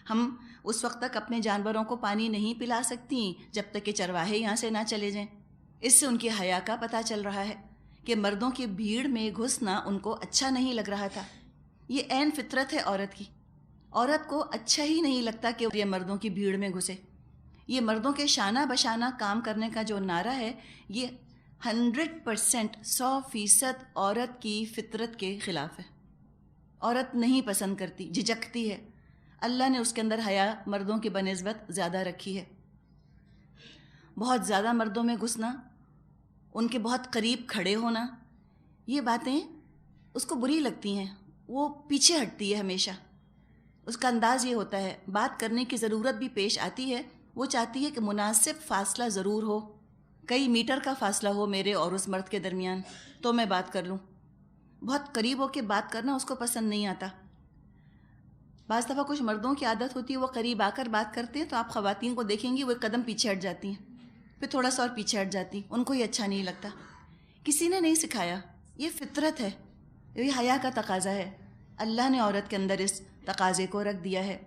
ہم اس وقت تک اپنے جانوروں کو پانی نہیں پلا سکتی جب تک کہ چرواہے یہاں سے نہ چلے جائیں۔ اس سے ان کی حیا کا پتہ چل رہا ہے کہ مردوں کی بھیڑ میں گھسنا ان کو اچھا نہیں لگ رہا تھا۔ یہ عین فطرت ہے عورت کی۔ عورت کو اچھا ہی نہیں لگتا کہ یہ مردوں کی بھیڑ میں گھسے۔ یہ مردوں کے شانہ بشانہ کام کرنے کا جو نعرہ ہے، یہ 100%، 100% عورت کی فطرت کے خلاف ہے۔ عورت نہیں پسند کرتی، جھجکتی ہے۔ اللہ نے اس کے اندر حیا مردوں کی بنسبت زیادہ رکھی ہے۔ بہت زیادہ مردوں میں گھسنا، ان کے بہت قریب کھڑے ہونا، یہ باتیں اس کو بری لگتی ہیں، وہ پیچھے ہٹتی ہے ہمیشہ۔ اس کا انداز یہ ہوتا ہے، بات کرنے کی ضرورت بھی پیش آتی ہے، وہ چاہتی ہے کہ مناسب فاصلہ ضرور ہو، کئی میٹر کا فاصلہ ہو میرے اور اس مرد کے درمیان، تو میں بات کر لوں۔ بہت قریب ہو کے بات کرنا اس کو پسند نہیں آتا۔ بعض دفعہ کچھ مردوں کی عادت ہوتی ہے، وہ قریب آ کر بات کرتے ہیں تو آپ خواتین کو دیکھیں گی وہ ایک قدم پیچھے ہٹ جاتی ہیں، پھر تھوڑا سا اور پیچھے ہٹ جاتی ہیں، ان کو یہ اچھا نہیں لگتا۔ کسی نے نہیں سکھایا، یہ فطرت ہے، یہ حیا کا تقاضا ہے۔ اللہ نے عورت کے اندر اس تقاضے کو رکھ دیا ہے۔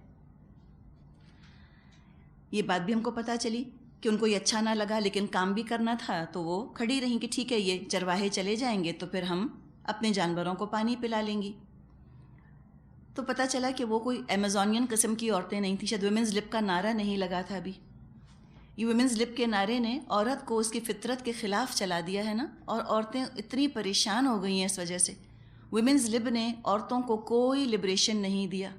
یہ بات بھی ہم کو پتہ چلی کہ ان کو یہ اچھا نہ لگا، لیکن کام بھی کرنا تھا تو وہ کھڑی رہیں کہ ٹھیک ہے، یہ چرواہے چلے جائیں گے تو پھر ہم اپنے جانوروں کو پانی پلا لیں گی۔ تو پتہ چلا کہ وہ کوئی ایمیزونین قسم کی عورتیں نہیں تھیں، شاید ویمنز لب کا نعرہ نہیں لگا تھا ابھی۔ یہ ویمنز لب کے نعرے نے عورت کو اس کی فطرت کے خلاف چلا دیا ہے نا، اور عورتیں اتنی پریشان ہو گئی ہیں اس وجہ سے۔ ویمنز لب نے عورتوں کو کوئی لبریشن نہیں دیا،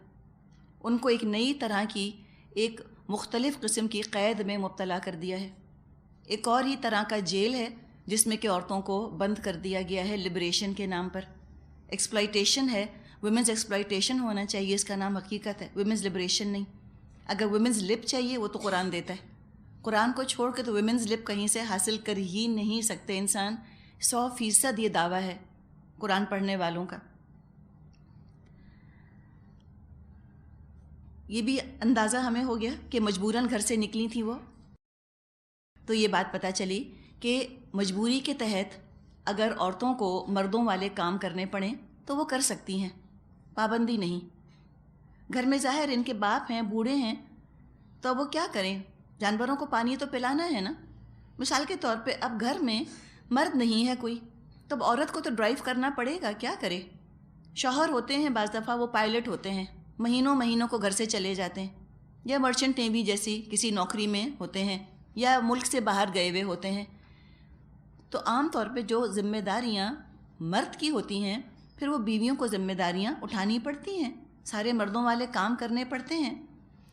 ان کو ایک نئی طرح کی، ایک مختلف قسم کی قید میں مبتلا کر دیا ہے۔ ایک اور ہی طرح کا جیل ہے جس میں کہ عورتوں کو بند کر دیا گیا ہے لبریشن کے نام پر۔ ایکسپلائٹیشن ہے، ویمنز ایکسپلائٹیشن ہونا چاہیے، اس کا نام حقیقت ہے، ویمنز لبریشن نہیں۔ اگر ویمنز لب چاہیے وہ تو قرآن دیتا ہے، قرآن کو چھوڑ کے تو ویمنز لب کہیں سے حاصل کر ہی نہیں سکتے انسان۔ 100% یہ دعویٰ ہے قرآن پڑھنے والوں کا۔ یہ بھی اندازہ ہمیں ہو گیا کہ مجبوراً گھر سے نکلی تھی وہ، تو یہ بات پتہ چلی کہ مجبوری کے تحت اگر عورتوں کو مردوں والے کام کرنے پڑیں تو وہ کر سکتی ہیں، پابندی نہیں۔ گھر میں ظاہر ان کے باپ ہیں، بوڑھے ہیں، تو وہ کیا کریں، جانوروں کو پانی تو پلانا ہے نا۔ مثال کے طور پہ اب گھر میں مرد نہیں ہے کوئی، تو اب عورت کو تو ڈرائیو کرنا پڑے گا، کیا کرے۔ شوہر ہوتے ہیں بعض دفعہ وہ پائلٹ ہوتے ہیں، مہینوں مہینوں کو گھر سے چلے جاتے ہیں، یا مرچنٹ نیوی جیسی کسی نوکری میں ہوتے ہیں، یا ملک سے باہر گئے ہوئے ہوتے ہیں۔ تو عام طور پہ جو ذمہ داریاں مرد کی ہوتی ہیں، پھر وہ بیویوں کو ذمہ داریاں اٹھانی پڑتی ہیں، سارے مردوں والے کام کرنے پڑتے ہیں۔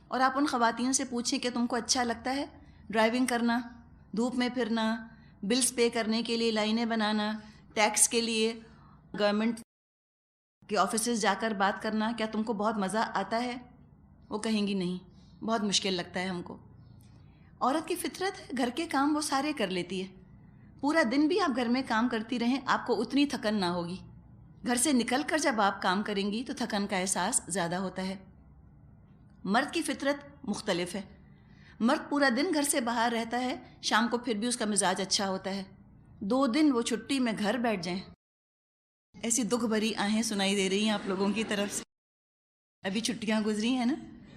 اور آپ ان خواتین سے پوچھیں کہ تم کو اچھا لگتا ہے ڈرائیونگ کرنا، دھوپ میں پھرنا، بلز پے کرنے کے لیے لائنیں بنانا، ٹیکس کے لیے گورنمنٹ کے آفیسز جا کر بات کرنا، کیا تم کو بہت مزہ آتا ہے؟ وہ کہیں گی نہیں، بہت مشکل لگتا ہے ہم کو۔ عورت کی فطرت ہے، گھر کے کام وہ سارے کر لیتی ہے، پورا دن بھی آپ گھر میں کام کرتی رہیں آپ کو اتنی تھکن نہ ہوگی۔ گھر سے نکل کر جب آپ کام کریں گی تو تھکن کا احساس زیادہ ہوتا ہے۔ مرد کی فطرت مختلف ہے، مرد پورا دن گھر سے باہر رہتا ہے، شام کو پھر بھی اس کا مزاج اچھا ہوتا ہے، 2 دن وہ چھٹی میں گھر بیٹھ جائیں، ایسی دکھ بھری آہیں سنائی دے رہی ہیں آپ لوگوں کی طرف سے۔ ابھی چھٹیاں گزری ہیں نا،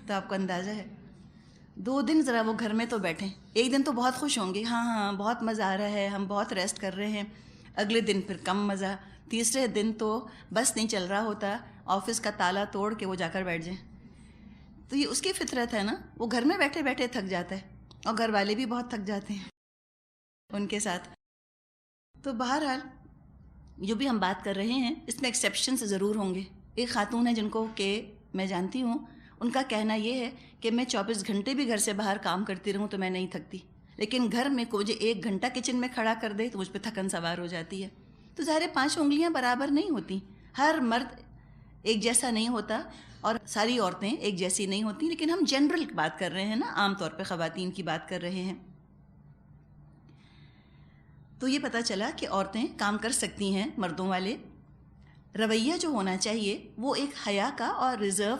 تو آپ کو اندازہ ہے 2 دن ذرا وہ گھر میں تو بیٹھیں۔ ایک دن تو بہت خوش ہوں گے، ہاں ہاں بہت مزہ آ رہا ہے، ہم بہت ریسٹ کر رہے ہیں۔ اگلے دن پھر کم مزہ، تیسرے دن تو بس نہیں چل رہا ہوتا، آفس کا تالا توڑ کے وہ جا کر بیٹھ جائیں۔ تو یہ اس کی فطرت ہے نا، وہ گھر میں بیٹھے بیٹھے تھک جاتا ہے، اور گھر والے بھی بہت تھک جاتے ہیں ان کے ساتھ۔ تو بہرحال جو بھی ہم بات کر رہے ہیں اس میں ایکسیپشنز ضرور ہوں گے۔ ایک خاتون ہے جن کو کہ میں جانتی ہوں، ان کا کہنا یہ ہے کہ میں 24 گھنٹے بھی گھر سے باہر کام کرتی رہوں تو میں نہیں تھکتی، لیکن گھر میں مجھے 1 گھنٹہ کچن میں کھڑا کر دے تو مجھ پہ تھکن سوار ہو جاتی ہے۔ تو ظاہر 5 انگلیاں برابر نہیں ہوتی، ہر مرد ایک جیسا نہیں ہوتا اور ساری عورتیں ایک جیسی نہیں ہوتی، لیکن ہم جنرل بات کر رہے ہیں نا، عام طور پہ خواتین کی بات کر رہے ہیں۔ تو یہ پتہ چلا کہ عورتیں کام کر سکتی ہیں مردوں والے۔ رویہ جو ہونا چاہیے وہ ایک حیا کا اور ریزرو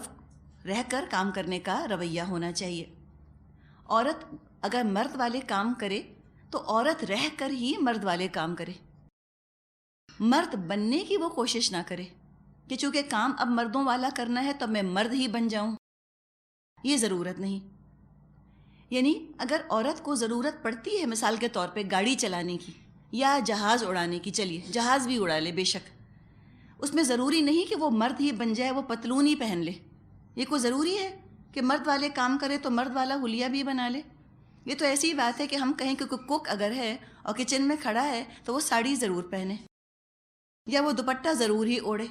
رہ کر کام کرنے کا رویہ ہونا چاہیے۔ عورت اگر مرد والے کام کرے تو عورت رہ کر ہی مرد والے کام کرے، مرد بننے کی وہ کوشش نہ کرے کہ چونکہ کام اب مردوں والا کرنا ہے تو میں مرد ہی بن جاؤں۔ یہ ضرورت نہیں. یعنی اگر عورت کو ضرورت پڑتی ہے مثال کے طور پہ گاڑی چلانے کی یا جہاز اڑانے کی، چلیے جہاز بھی اڑا لے بے شک، اس میں ضروری نہیں کہ وہ مرد ہی بن جائے، وہ پتلون ہی پہن لے. یہ کوئی ضروری ہے کہ مرد والے کام کرے تو مرد والا حلیہ بھی بنا لے؟ یہ تو ایسی بات ہے کہ ہم کہیں کہ کوک اگر ہے اور کچن میں کھڑا ہے تو وہ ساڑی ضرور پہنے، یا وہ دوپٹہ ضرور ہی اوڑھے،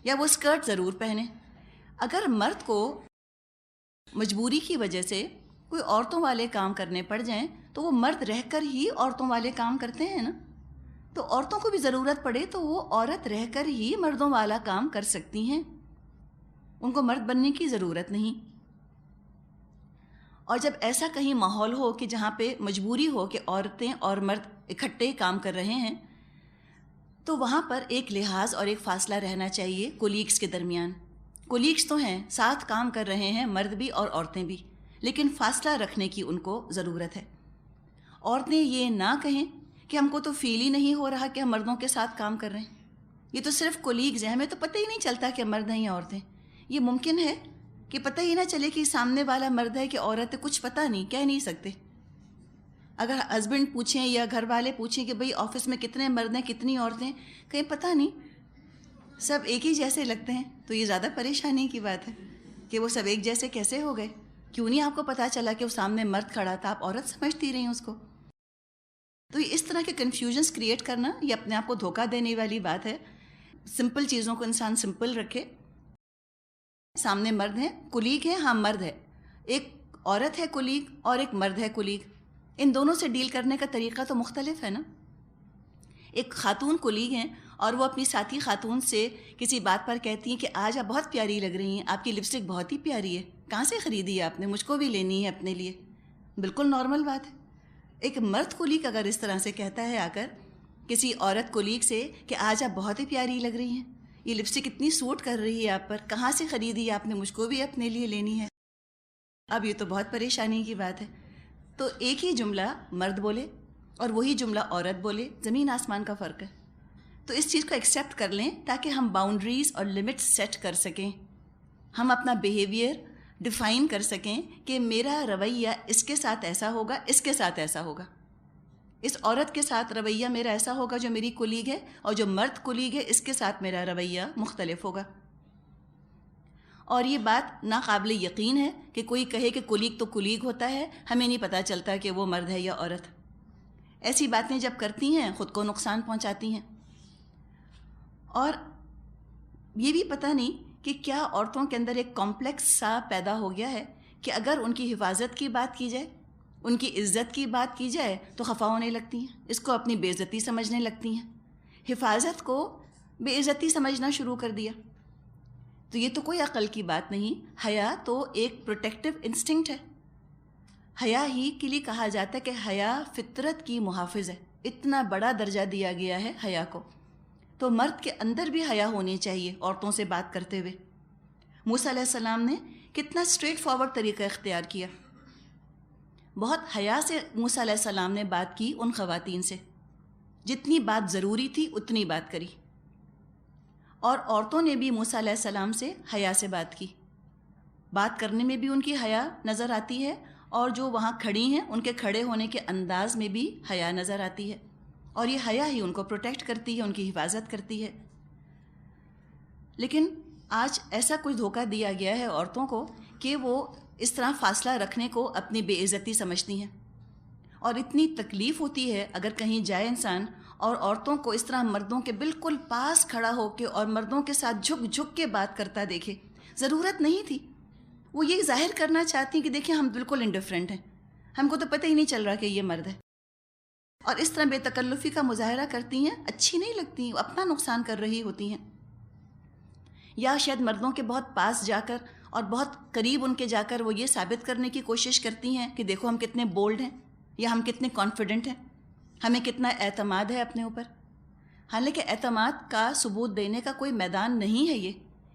یا وہ اسکرٹ ضرور پہنے. اگر مرد کو مجبوری کی وجہ سے کوئی عورتوں والے کام کرنے پڑ جائیں تو وہ مرد رہ کر ہی عورتوں والے کام کرتے ہیں نا. تو عورتوں کو بھی ضرورت پڑے تو وہ عورت رہ کر ہی مردوں والا کام کر سکتی ہیں، ان کو مرد بننے کی ضرورت نہیں. اور جب ایسا کہیں ماحول ہو کہ جہاں پہ مجبوری ہو کہ عورتیں اور مرد اکٹھے کام کر رہے ہیں تو وہاں پر ایک لحاظ اور ایک فاصلہ رہنا چاہیے کولیگز کے درمیان. کولیگز تو ہیں، ساتھ کام کر رہے ہیں مرد بھی اور عورتیں بھی، لیکن فاصلہ رکھنے کی ان کو ضرورت ہے. عورتیں یہ نہ کہیں کہ ہم کو تو فیل ہی نہیں ہو رہا کہ ہم مردوں کے ساتھ کام کر رہے ہیں، یہ تو صرف کولیگز ہیں، ہمیں تو پتہ ہی نہیں چلتا کہ مرد ہیں یا عورتیں. یہ ممکن ہے کہ پتہ ہی نہ چلے کہ سامنے والا مرد ہے کہ عورت ہے، کچھ پتہ نہیں، کہہ نہیں سکتے. اگر ہسبینڈ پوچھیں یا گھر والے پوچھیں کہ بھئی آفس میں کتنے مرد ہیں کتنی عورتیں، کہیں پتہ نہیں، سب ایک ہی جیسے لگتے ہیں. تو یہ زیادہ پریشانی کی بات ہے کہ وہ سب ایک جیسے کیسے ہو گئے. کیوں نہیں آپ کو پتہ چلا کہ وہ سامنے مرد کھڑا تھا، آپ عورت سمجھتی رہی اس کو. تو یہ اس طرح کے کنفیوژنس کریٹ کرنا یہ اپنے آپ کو دھوکہ دینے والی بات ہے. سمپل چیزوں کو انسان سمپل رکھے. سامنے مرد ہیں، کولیگ ہے، ہاں مرد ہے، ایک عورت ہے کولیگ اور ایک مرد ہے کولیگ، ان دونوں سے ڈیل کرنے کا طریقہ تو مختلف ہے نا. ایک خاتون کولیگ ہیں اور وہ اپنی ساتھی خاتون سے کسی بات پر کہتی ہیں کہ آج آپ بہت پیاری لگ رہی ہیں، آپ کی لپسٹک بہت ہی پیاری ہے، کہاں سے خریدی ہے آپ نے، مجھ کو بھی لینی ہے اپنے لیے. بالکل نارمل بات ہے. ایک مرد کولیگ اگر اس طرح سے کہتا ہے آ کر کسی عورت کولیگ سے کہ آج آپ بہت ہی پیاری لگ رہی ہیں، یہ لپسٹک اتنی سوٹ کر رہی ہے آپ پر، کہاں سے خریدی ہے آپ نے، مجھ کو بھی اپنے لیے لینی ہے. اب یہ تو بہت پریشانی کی بات ہے. تو ایک ہی جملہ مرد بولے اور وہی جملہ عورت بولے، زمین آسمان کا فرق ہے. تو اس چیز کو ایکسیپٹ کر لیں تاکہ ہم باؤنڈریز اور لمٹس سیٹ کر سکیں، ہم اپنا بیہیویئر ڈیفائن کر سکیں کہ میرا رویہ اس کے ساتھ ایسا ہوگا، اس کے ساتھ ایسا ہوگا، اس عورت کے ساتھ رویہ میرا ایسا ہوگا جو میری کولیگ ہے، اور جو مرد کولیگ ہے اس کے ساتھ میرا رویہ مختلف ہوگا. اور یہ بات ناقابل یقین ہے کہ کوئی کہے کہ کولیگ تو کولیگ ہوتا ہے، ہمیں نہیں پتہ چلتا کہ وہ مرد ہے یا عورت. ایسی باتیں جب کرتی ہیں خود کو نقصان پہنچاتی ہیں. اور یہ بھی پتہ نہیں کہ کیا عورتوں کے اندر ایک کمپلیکس سا پیدا ہو گیا ہے کہ اگر ان کی حفاظت کی بات کی جائے، ان کی عزت کی بات کی جائے تو خفا ہونے لگتی ہیں، اس کو اپنی بے عزتی سمجھنے لگتی ہیں، حفاظت کو بے عزتی سمجھنا شروع کر دیا. تو یہ تو کوئی عقل کی بات نہیں. حیا تو ایک پروٹیکٹیو انسٹنکٹ ہے. حیا ہی کے لیے کہا جاتا ہے کہ حیا فطرت کی محافظ ہے، اتنا بڑا درجہ دیا گیا ہے حیا کو. تو مرد کے اندر بھی حیا ہونی چاہیے عورتوں سے بات کرتے ہوئے. موسیٰ علیہ السلام نے کتنا اسٹریٹ فارورڈ طریقہ اختیار کیا. بہت حیا سے موسیٰ علیہ السلام نے بات کی ان خواتین سے، جتنی بات ضروری تھی اتنی بات کری. اور عورتوں نے بھی موسیٰ علیہ السلام سے حیا سے بات کی. بات کرنے میں بھی ان کی حیا نظر آتی ہے، اور جو وہاں کھڑی ہیں ان کے کھڑے ہونے کے انداز میں بھی حیا نظر آتی ہے. اور یہ حیا ہی ان کو پروٹیکٹ کرتی ہے، ان کی حفاظت کرتی ہے. لیکن آج ایسا کچھ دھوکہ دیا گیا ہے عورتوں کو کہ وہ اس طرح فاصلہ رکھنے کو اپنی بے عزتی سمجھتی ہیں. اور اتنی تکلیف ہوتی ہے اگر کہیں جائے انسان اور عورتوں کو اس طرح مردوں کے بالکل پاس کھڑا ہو کے اور مردوں کے ساتھ جھک جھک کے بات کرتا دیکھے. ضرورت نہیں تھی. وہ یہ ظاہر کرنا چاہتی ہیں کہ دیکھیں ہم بالکل انڈیفرنٹ ہیں، ہم کو تو پتہ ہی نہیں چل رہا کہ یہ مرد ہے. اور اس طرح بے تکلفی کا مظاہرہ کرتی ہیں، اچھی نہیں لگتی، اپنا نقصان کر رہی ہوتی ہیں. یا شاید مردوں کے بہت پاس جا کر اور بہت قریب ان کے جا کر وہ یہ ثابت کرنے کی کوشش کرتی ہیں کہ دیکھو ہم کتنے بولڈ ہیں، یا ہم کتنے کانفیڈنٹ ہیں، ہمیں کتنا اعتماد ہے اپنے اوپر. حالانکہ اعتماد کا ثبوت دینے کا کوئی میدان نہیں ہے یہ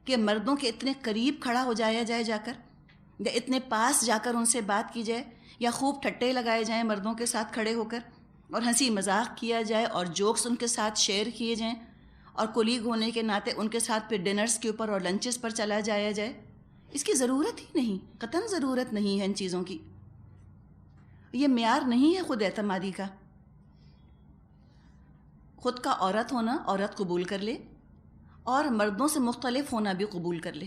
کہ مردوں کے اتنے قریب کھڑا ہو جایا جائے جا کر، یا اتنے پاس جا کر ان سے بات کی جائے، یا خوب ٹھٹے لگائے جائیں مردوں کے ساتھ کھڑے ہو کر، اور ہنسی مذاق کیا جائے اور جوکس ان کے ساتھ شیئر کیے جائیں، اور کولیگ ہونے کے ناطے ان کے ساتھ پھر ڈنرز کے اوپر اور لنچز پر چلا جایا جائے. اس کی ضرورت ہی نہیں، قطعاً ضرورت نہیں ہے ان چیزوں کی. یہ معیار نہیں ہے خود اعتمادی کا. خود کا عورت ہونا عورت قبول کر لے، اور مردوں سے مختلف ہونا بھی قبول کر لے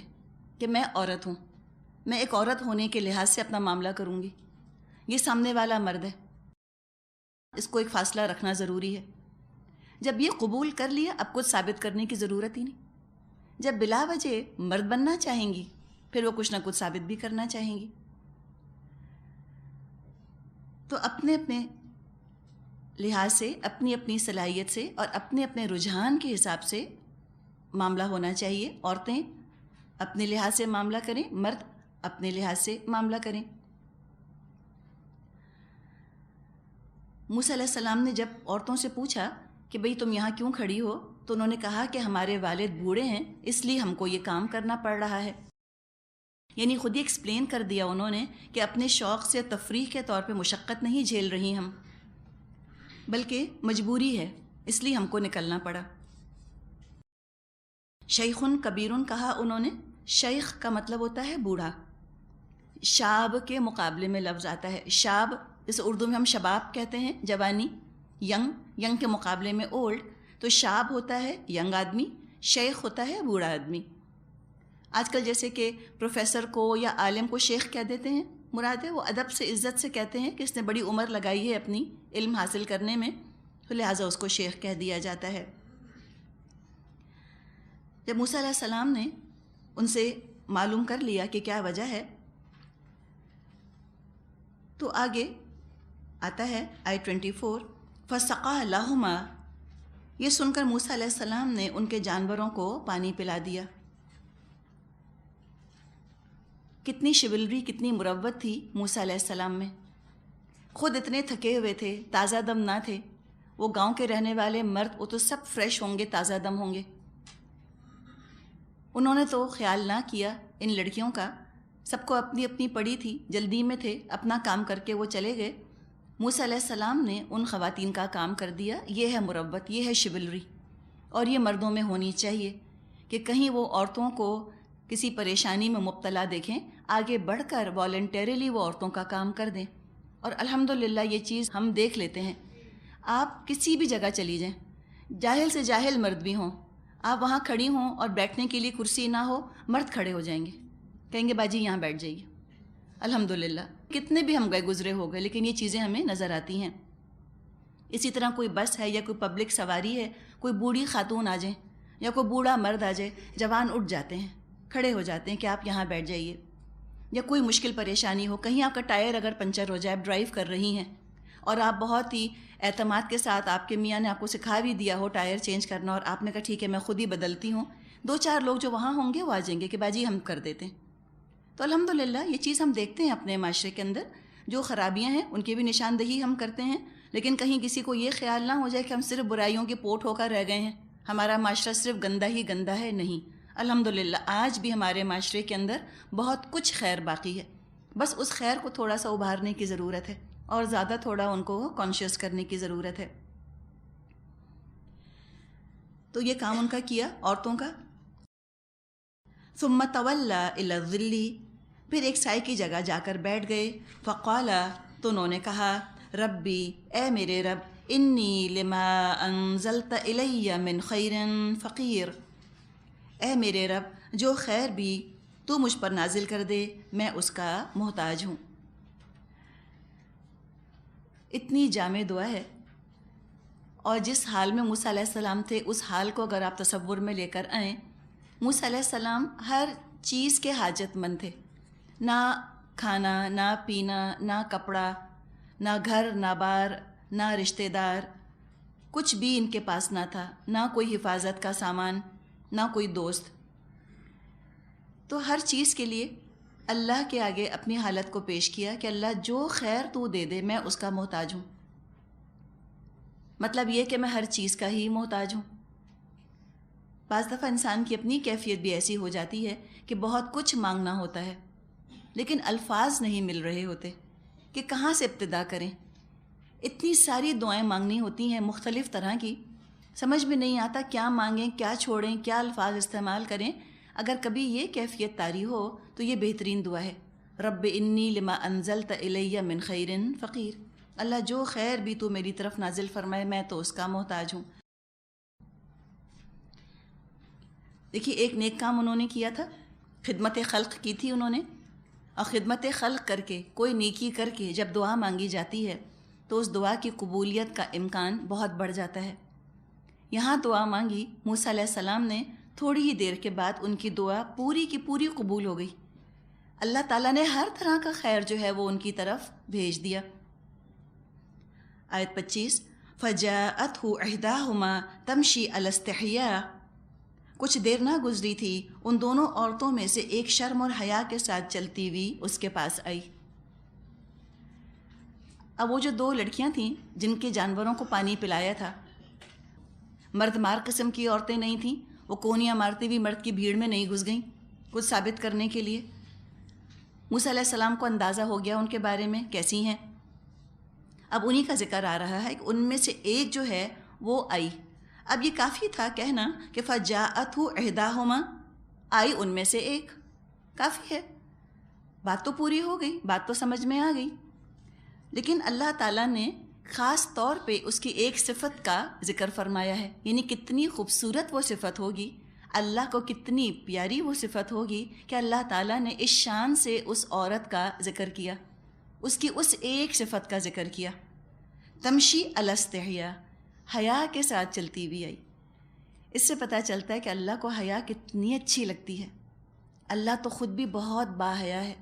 کہ میں عورت ہوں، میں ایک عورت ہونے کے لحاظ سے اپنا معاملہ کروں گی. یہ سامنے والا مرد ہے، اس کو ایک فاصلہ رکھنا ضروری ہے. جب یہ قبول کر لیا، اب کچھ ثابت کرنے کی ضرورت ہی نہیں. جب بلا وجہ مرد بننا چاہیں گی، پھر وہ کچھ نہ کچھ ثابت بھی کرنا چاہیں گی. تو اپنے اپنے لحاظ سے، اپنی اپنی صلاحیت سے اور اپنے اپنے رجحان کے حساب سے معاملہ ہونا چاہیے. عورتیں اپنے لحاظ سے معاملہ کریں، مرد اپنے لحاظ سے معاملہ کریں. موسیٰ علیہ السلام نے جب عورتوں سے پوچھا کہ بھئی تم یہاں کیوں کھڑی ہو، تو انہوں نے کہا کہ ہمارے والد بوڑھے ہیں، اس لیے ہم کو یہ کام کرنا پڑ رہا ہے. یعنی خود ہی ایکسپلین کر دیا انہوں نے کہ اپنے شوق سے تفریح کے طور پہ مشقت نہیں جھیل رہی ہم، بلکہ مجبوری ہے، اس لیے ہم کو نکلنا پڑا. شیخن کبیرن کہا انہوں نے. شیخ کا مطلب ہوتا ہے بوڑھا. شاب کے مقابلے میں لفظ آتا ہے شاب، جیسے اردو میں ہم شباب کہتے ہیں، جوانی، ینگ کے مقابلے میں اولڈ. تو شاب ہوتا ہے ینگ آدمی، شیخ ہوتا ہے بوڑھا آدمی. آج کل جیسے کہ پروفیسر کو یا عالم کو شیخ کہہ دیتے ہیں، مراد ہے وہ ادب سے عزت سے کہتے ہیں کہ اس نے بڑی عمر لگائی ہے اپنی علم حاصل کرنے میں، تو لہٰذا اس کو شیخ کہہ دیا جاتا ہے. جب موسیٰ علیہ السلام نے ان سے معلوم کر لیا کہ کیا وجہ ہے، تو آگے آتا ہے آیت 24، فَسَقَىٰ لَهُمَا. یہ سن کر موسیٰ علیہ السلام نے ان کے جانوروں کو پانی پلا دیا. کتنی شیولری، کتنی مروت تھی موسیٰ علیہ السلام میں. خود اتنے تھکے ہوئے تھے، تازہ دم نہ تھے. وہ گاؤں کے رہنے والے مرد، وہ تو سب فریش ہوں گے، تازہ دم ہوں گے. انہوں نے تو خیال نہ کیا ان لڑکیوں کا. سب کو اپنی اپنی پڑی تھی، جلدی میں تھے، اپنا کام کر کے وہ چلے گئے. موسیٰ علیہ السلام نے ان خواتین کا کام کر دیا. یہ ہے مروت، یہ ہے شیولری، اور یہ مردوں میں ہونی چاہیے کہ کہیں وہ عورتوں کو کسی پریشانی میں مبتلا دیکھیں، آگے بڑھ کر والنٹیرلی وہ عورتوں کا کام کر دیں. اور الحمدللہ یہ چیز ہم دیکھ لیتے ہیں. آپ کسی بھی جگہ چلی جائیں، جاہل سے جاہل مرد بھی ہوں، آپ وہاں کھڑی ہوں اور بیٹھنے کے لیے کرسی نہ ہو، مرد کھڑے ہو جائیں گے، کہیں گے باجی یہاں بیٹھ جائیے. الحمدللہ کتنے بھی ہم گئے گزرے ہو گئے، لیکن یہ چیزیں ہمیں نظر آتی ہیں. اسی طرح کوئی بس ہے یا کوئی پبلک سواری ہے، کوئی بوڑھی خاتون آ جائیں یا کوئی بوڑھا مرد آ جائے، جوان اٹھ جاتے ہیں، کھڑے ہو جاتے ہیں کہ آپ یہاں بیٹھ جائیے. یا کوئی مشکل پریشانی ہو، کہیں آپ کا ٹائر اگر پنچر ہو جائے، آپ ڈرائیو کر رہی ہیں اور آپ بہت ہی اعتماد کے ساتھ، آپ کے میاں نے آپ کو سکھا بھی دیا ہو ٹائر چینج کرنا، اور آپ نے کہا ٹھیک ہے میں خود ہی بدلتی ہوں، 2-4 لوگ جو وہاں ہوں گے وہ آ جائیں گے کہ باجی ہم کر دیتے ہیں. تو الحمدللہ یہ چیز ہم دیکھتے ہیں اپنے معاشرے کے اندر. جو خرابیاں ہیں ان کی بھی نشاندہی ہم کرتے ہیں، لیکن کہیں کسی کو یہ خیال نہ ہو جائے کہ ہم صرف برائیوں کے پوٹ ہو کر رہ گئے ہیں، ہمارا معاشرہ صرف گندہ ہی گندہ ہے. نہیں، الحمدللہ آج بھی ہمارے معاشرے کے اندر بہت کچھ خیر باقی ہے. بس اس خیر کو تھوڑا سا ابھارنے کی ضرورت ہے، اور زیادہ تھوڑا ان کو کانشیس کرنے کی ضرورت ہے. تو یہ کام ان کا کیا، عورتوں کا. ثم تولی الی الظل، پھر ایک سائے کی جگہ جا کر بیٹھ گئے. فقال، تو انہوں نے کہا، ربی، اے میرے رب، انی لما انزلت الی من خیر فقیر. اے میرے رب، جو خیر بھی تو مجھ پر نازل کر دے میں اس کا محتاج ہوں. اتنی جامع دعا ہے، اور جس حال میں موسیٰ علیہ السلام تھے اس حال کو اگر آپ تصور میں لے کر آئیں، موسیٰ علیہ السلام ہر چیز کے حاجت مند تھے. نہ کھانا، نہ پینا، نہ کپڑا، نہ گھر، نہ بار، نہ رشتہ دار، کچھ بھی ان کے پاس نہ تھا، نہ کوئی حفاظت کا سامان، نہ کوئی دوست. تو ہر چیز کے لیے اللہ کے آگے اپنی حالت کو پیش کیا کہ اللہ جو خیر تو دے دے میں اس کا محتاج ہوں. مطلب یہ کہ میں ہر چیز کا ہی محتاج ہوں. بعض دفعہ انسان کی اپنی کیفیت بھی ایسی ہو جاتی ہے کہ بہت کچھ مانگنا ہوتا ہے، لیکن الفاظ نہیں مل رہے ہوتے کہ کہاں سے ابتدا کریں. اتنی ساری دعائیں مانگنی ہوتی ہیں مختلف طرح کی، سمجھ میں نہیں آتا کیا مانگیں، کیا چھوڑیں، کیا الفاظ استعمال کریں. اگر کبھی یہ کیفیت طاری ہو تو یہ بہترین دعا ہے، رب انی لما انزلت الی من خیر فقیر، اللہ جو خیر بھی تو میری طرف نازل فرمائے میں تو اس کا محتاج ہوں۔ دیکھیے ایک نیک کام انہوں نے کیا تھا، خدمت خلق کی تھی انہوں نے، اور خدمت خلق کر کے کوئی نیکی کر کے جب دعا مانگی جاتی ہے تو اس دعا کی قبولیت کا امکان بہت بڑھ جاتا ہے۔ یہاں دعا مانگی موسیٰ علیہ السلام نے، تھوڑی ہی دیر کے بعد ان کی دعا پوری کی پوری قبول ہو گئی، اللہ تعالیٰ نے ہر طرح کا خیر جو ہے وہ ان کی طرف بھیج دیا۔ آیت 25، فَجَاءَتْهُ إِحْدَاهُمَا تَمْشِي عَلَى اسْتِحْيَاءٍ، کچھ دیر نہ گزری تھی ان دونوں عورتوں میں سے ایک شرم اور حیا کے ساتھ چلتی ہوئی اس کے پاس آئی۔ اب وہ جو دو لڑکیاں تھیں جن کے جانوروں کو پانی پلایا تھا، مرد مار قسم کی عورتیں نہیں تھیں، وہ کونیاں مارتی ہوئی مرد کی بھیڑ میں نہیں گھس گئیں کچھ ثابت کرنے کے لیے۔ موسیٰ علیہ السلام کو اندازہ ہو گیا ان کے بارے میں کیسی ہیں۔ اب انہی کا ذکر آ رہا ہے کہ ان میں سے ایک جو ہے وہ آئی۔ اب یہ کافی تھا کہنا کہ فَجَاءَتْهُ إِحْدَاهُمَا، آئی ان میں سے ایک، کافی ہے، بات تو پوری ہو گئی، بات تو سمجھ میں آ گئی۔ لیکن اللہ تعالیٰ نے خاص طور پہ اس کی ایک صفت کا ذکر فرمایا ہے، یعنی کتنی خوبصورت وہ صفت ہوگی، اللہ کو کتنی پیاری وہ صفت ہوگی کہ اللہ تعالیٰ نے اس شان سے اس عورت کا ذکر کیا، اس کی اس ایک صفت کا ذکر کیا، تمشی علی استحیاء، حیا کے ساتھ چلتی ہوئی آئی۔ اس سے پتہ چلتا ہے کہ اللہ کو حیا کتنی اچھی لگتی ہے، اللہ تو خود بھی بہت باحیا ہے،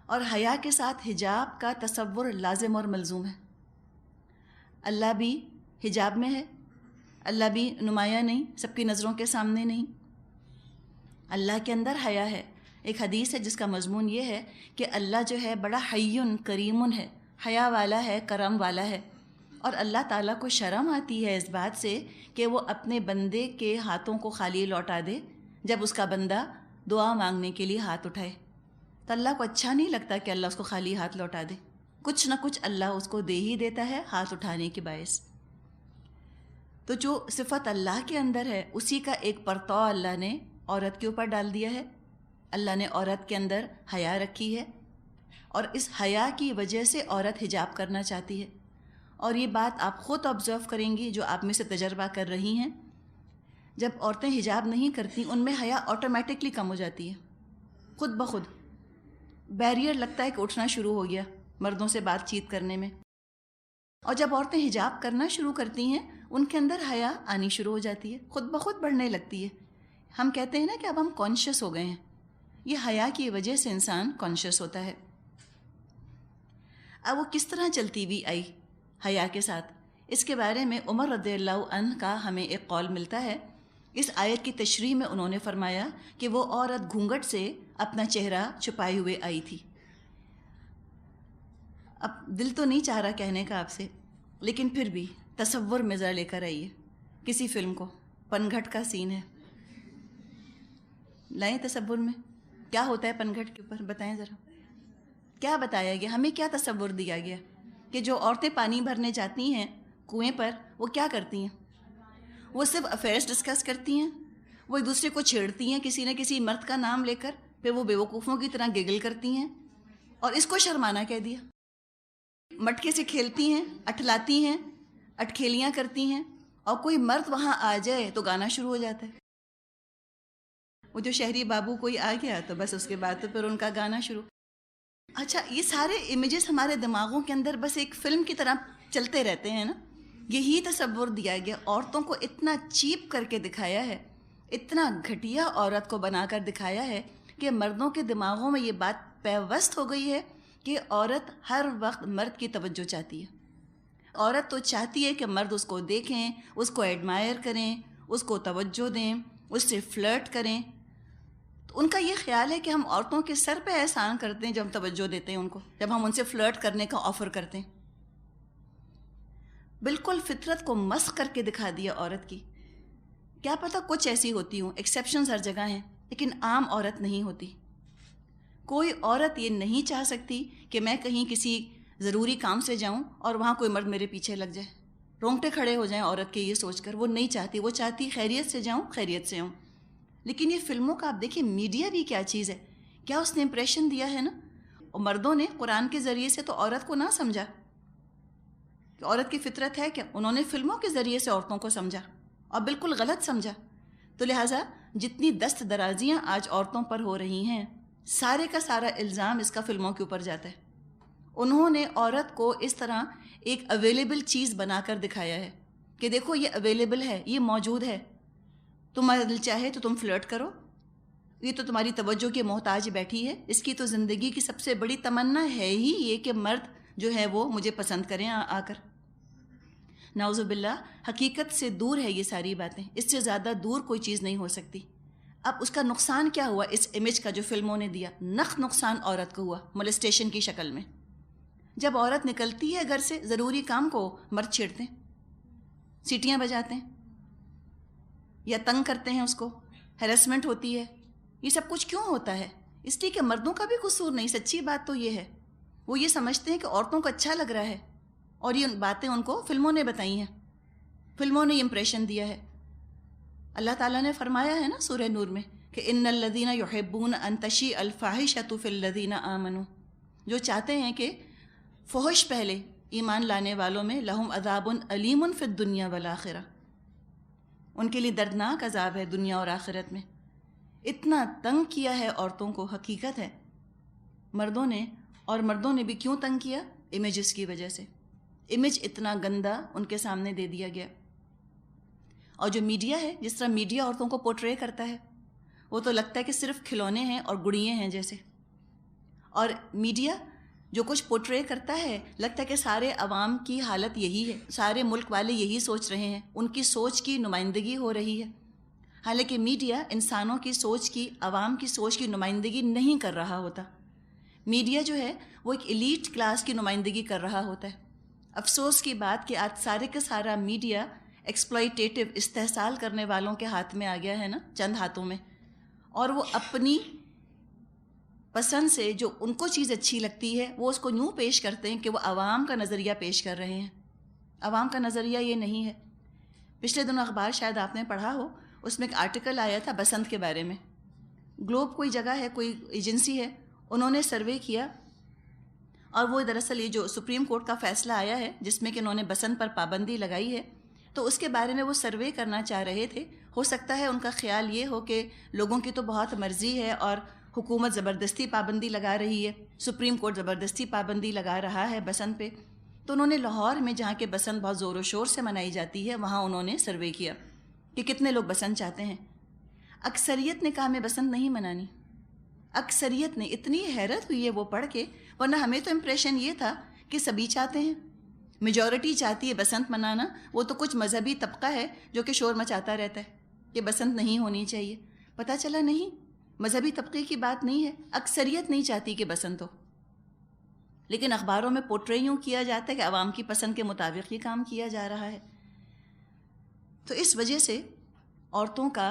اور حیا کے ساتھ حجاب کا تصور لازم اور ملزوم ہے۔ اللہ بھی حجاب میں ہے، اللہ بھی نمایاں نہیں، سب کی نظروں کے سامنے نہیں، اللہ کے اندر حیا ہے۔ ایک حدیث ہے جس کا مضمون یہ ہے کہ اللہ جو ہے بڑا حیٌ کریم ہے، حیا والا ہے، کرم والا ہے، اور اللہ تعالیٰ کو شرم آتی ہے اس بات سے کہ وہ اپنے بندے کے ہاتھوں کو خالی لوٹا دے جب اس کا بندہ دعا مانگنے کے لیے ہاتھ اٹھائے۔ تو اللہ کو اچھا نہیں لگتا کہ اللہ اس کو خالی ہاتھ لوٹا دے، کچھ نہ کچھ اللہ اس کو دے ہی دیتا ہے ہاتھ اٹھانے کے باعث۔ تو جو صفت اللہ کے اندر ہے اسی کا ایک پرتو اللہ نے عورت کے اوپر ڈال دیا ہے۔ اللہ نے عورت کے اندر حیا رکھی ہے، اور اس حیا کی وجہ سے عورت حجاب کرنا چاہتی ہے۔ اور یہ بات آپ خود آبزرو کریں گی جو آپ میں سے تجربہ کر رہی ہیں، جب عورتیں حجاب نہیں کرتی ان میں حیا آٹومیٹکلی کم ہو جاتی ہے، خود بخود بیریئر لگتا ہے کہ اٹھنا شروع ہو گیا مردوں سے بات چیت کرنے میں۔ اور جب عورتیں حجاب کرنا شروع کرتی ہیں ان کے اندر حیا آنی شروع ہو جاتی ہے، خود بخود بڑھنے لگتی ہے۔ ہم کہتے ہیں نا کہ اب ہم کانشیس ہو گئے ہیں، یہ حیا کی وجہ سے انسان کانشیس ہوتا ہے۔ اب وہ کس طرح چلتی ہوئی آئی حیا کے ساتھ، اس کے بارے میں عمر رضی اللہ عنہ کا ہمیں ایک قول ملتا ہے۔ اس آیت کی تشریح میں انہوں نے فرمایا کہ وہ عورت گھونگھٹ سے اپنا چہرہ چھپائے ہوئے آئی تھی۔ اب دل تو نہیں چاہ رہا کہنے کا آپ سے، لیکن پھر بھی تصور میں ذرا لے کر آئیے کسی فلم کو، پنگھٹ کا سین ہے، لائیں تصور میں کیا ہوتا ہے پنگھٹ کے اوپر، بتائیں ذرا کیا بتایا گیا، ہمیں کیا تصور دیا گیا کہ جو عورتیں پانی بھرنے جاتی ہیں کنویں پر وہ کیا کرتی ہیں، وہ صرف افیئرس ڈسکس کرتی ہیں، وہ ایک دوسرے کو چھیڑتی ہیں کسی نہ کسی مرد کا نام لے کر، پھر وہ بیوقوفوں کی طرح گگل کرتی ہیں، اور اس کو شرمانہ کہہ دیا، مٹکے سے کھیلتی ہیں، اٹھلاتی ہیں، اٹکھیلیاں کرتی ہیں، اور کوئی مرد وہاں آ جائے تو گانا شروع ہو جاتا ہے۔ وہ جو شہری بابو کوئی آ گیا تو بس اس کے بعد تو پھر ان کا گانا شروع۔ اچھا، یہ سارے امیجز ہمارے دماغوں کے اندر بس ایک فلم کی طرح چلتے رہتے ہیں نا، یہی تصور دیا گیا، عورتوں کو اتنا چیپ کر کے دکھایا ہے، اتنا گھٹیا عورت کو بنا کر دکھایا ہے کہ مردوں کے دماغوں میں یہ بات پیوست ہو گئی ہے کہ عورت ہر وقت مرد کی توجہ چاہتی ہے۔ عورت تو چاہتی ہے کہ مرد اس کو دیکھیں، اس کو ایڈمائر کریں، اس کو توجہ دیں، اس سے فلرٹ کریں۔ تو ان کا یہ خیال ہے کہ ہم عورتوں کے سر پہ احسان کرتے ہیں جب ہم توجہ دیتے ہیں ان کو، جب ہم ان سے فلرٹ کرنے کا آفر کرتے ہیں۔ بالکل فطرت کو مسخ کر کے دکھا دیا عورت کی۔ کیا پتہ کچھ ایسی ہوتی ہوں، ایکسیپشنز ہر جگہ ہیں، لیکن عام عورت نہیں ہوتی۔ کوئی عورت یہ نہیں چاہ سکتی کہ میں کہیں کسی ضروری کام سے جاؤں اور وہاں کوئی مرد میرے پیچھے لگ جائے، رونگٹے کھڑے ہو جائیں عورت کے یہ سوچ کر، وہ نہیں چاہتی، وہ چاہتی خیریت سے جاؤں، خیریت سے آؤں۔ لیکن یہ فلموں کا آپ دیکھیں میڈیا بھی کیا چیز ہے، کیا اس نے امپریشن دیا ہے نا. اور مردوں نے قرآن کے ذریعے سے تو عورت کو نہ سمجھا کہ عورت کی فطرت ہے کیا، انہوں نے فلموں کے ذریعے سے عورتوں کو سمجھا اور بالکل غلط سمجھا. تو لہٰذا جتنی دست درازیاں آج عورتوں پر ہو رہی ہیں، سارے کا سارا الزام اس کا فلموں کے اوپر جاتا ہے. انہوں نے عورت کو اس طرح ایک اویلیبل چیز بنا کر دکھایا ہے کہ دیکھو یہ اویلیبل ہے، یہ موجود ہے، تمہارا دل چاہے تو تم فلرٹ کرو، یہ تو تمہاری توجہ کے محتاج بیٹھی ہے، اس کی تو زندگی کی سب سے بڑی تمنا ہے ہی یہ کہ مرد جو ہے وہ مجھے پسند کریں آ کر. نعوذ باللہ، حقیقت سے دور ہے یہ ساری باتیں، اس سے زیادہ دور کوئی چیز نہیں ہو سکتی. اب اس کا نقصان کیا ہوا اس امیج کا جو فلموں نے دیا؟ نقصان عورت کو ہوا مولیسٹیشن کی شکل میں. جب عورت نکلتی ہے گھر سے ضروری کام کو مرد چھیڑتے ہیں، سیٹیاں بجاتے ہیں یا تنگ کرتے ہیں، اس کو ہیراسمنٹ ہوتی ہے. یہ سب کچھ کیوں ہوتا ہے؟ اس لیے کہ مردوں کا بھی قصور نہیں. سچی بات تو یہ ہے، وہ یہ سمجھتے ہیں کہ عورتوں کو اچھا لگ رہا ہے، اور یہ باتیں ان کو فلموں نے بتائی ہیں، فلموں نے امپریشن دیا ہے. اللہ تعالیٰ نے فرمایا ہے نا سورہ نور میں کہ ان الذین یحبون ان تشیع الفاحشۃ فی الذین آمنوا، جو چاہتے ہیں کہ فحش پہلے ایمان لانے والوں میں لہم عذاب علیم فی الدنیا والآخرہ، ان کے لیے دردناک عذاب ہے دنیا اور آخرت میں. اتنا تنگ کیا ہے عورتوں کو، حقیقت ہے مردوں نے. اور مردوں نے بھی کیوں تنگ کیا؟ امیجز کی وجہ سے. امیج اتنا گندا ان کے سامنے دے دیا گیا. اور جو میڈیا ہے، جس طرح میڈیا عورتوں کو پورٹرے کرتا ہے، وہ تو لگتا ہے کہ صرف کھلونے ہیں اور گڑیے ہیں جیسے. اور میڈیا جو کچھ پورٹرے کرتا ہے، لگتا ہے کہ سارے عوام کی حالت یہی ہے، سارے ملک والے یہی سوچ رہے ہیں، ان کی سوچ کی نمائندگی ہو رہی ہے. حالانکہ میڈیا انسانوں کی سوچ کی، عوام کی سوچ کی نمائندگی نہیں کر رہا ہوتا. میڈیا جو ہے وہ ایک ایلیٹ کلاس کی نمائندگی کر رہا ہوتا ہے. افسوس کی بات کہ آج سارے کا سارا میڈیا ایکسپلائٹیٹو، استحصال کرنے والوں کے ہاتھ میں آ گیا ہے نا، چند ہاتھوں میں. اور وہ اپنی پسند سے جو ان کو چیز اچھی لگتی ہے وہ اس کو یوں پیش کرتے ہیں کہ وہ عوام کا نظریہ پیش کر رہے ہیں. عوام کا نظریہ یہ نہیں ہے. پچھلے دنوں اخبار شاید آپ نے پڑھا ہو، اس میں ایک آرٹیکل آیا تھا بسنت کے بارے میں. گلوب کوئی جگہ ہے، کوئی ایجنسی ہے، انہوں نے سروے کیا، اور وہ دراصل یہ جو سپریم کورٹ کا فیصلہ آیا ہے جس میں کہ انہوں نے بسنت پر پابندی لگائی ہے، تو اس کے بارے میں وہ سروے کرنا چاہ رہے تھے. ہو سکتا ہے ان کا خیال یہ ہو کہ لوگوں کی تو بہت مرضی ہے اور حکومت زبردستی پابندی لگا رہی ہے، سپریم کورٹ زبردستی پابندی لگا رہا ہے بسنت پہ. تو انہوں نے لاہور میں، جہاں کہ بسنت بہت زور و شور سے منائی جاتی ہے، وہاں انہوں نے سروے کیا کہ کتنے لوگ بسنت چاہتے ہیں. اکثریت نے کہا ہمیں بسنت نہیں منانی. اکثریت نے. اتنی حیرت ہوئی ہے وہ پڑھ کے، ورنہ ہمیں تو امپریشن یہ تھا کہ سبھی چاہتے ہیں، میجورٹی چاہتی ہے بسنت منانا. وہ تو کچھ مذہبی طبقہ ہے جو کہ شور مچاتا رہتا ہے کہ بسنت نہیں ہونی چاہیے. پتہ چلا نہیں، مذہبی طبقے کی بات نہیں ہے، اکثریت نہیں چاہتی کہ بسنت ہو. لیکن اخباروں میں پورٹرے یوں کیا جاتا ہے کہ عوام کی پسند کے مطابق یہ کام کیا جا رہا ہے. تو اس وجہ سے عورتوں کا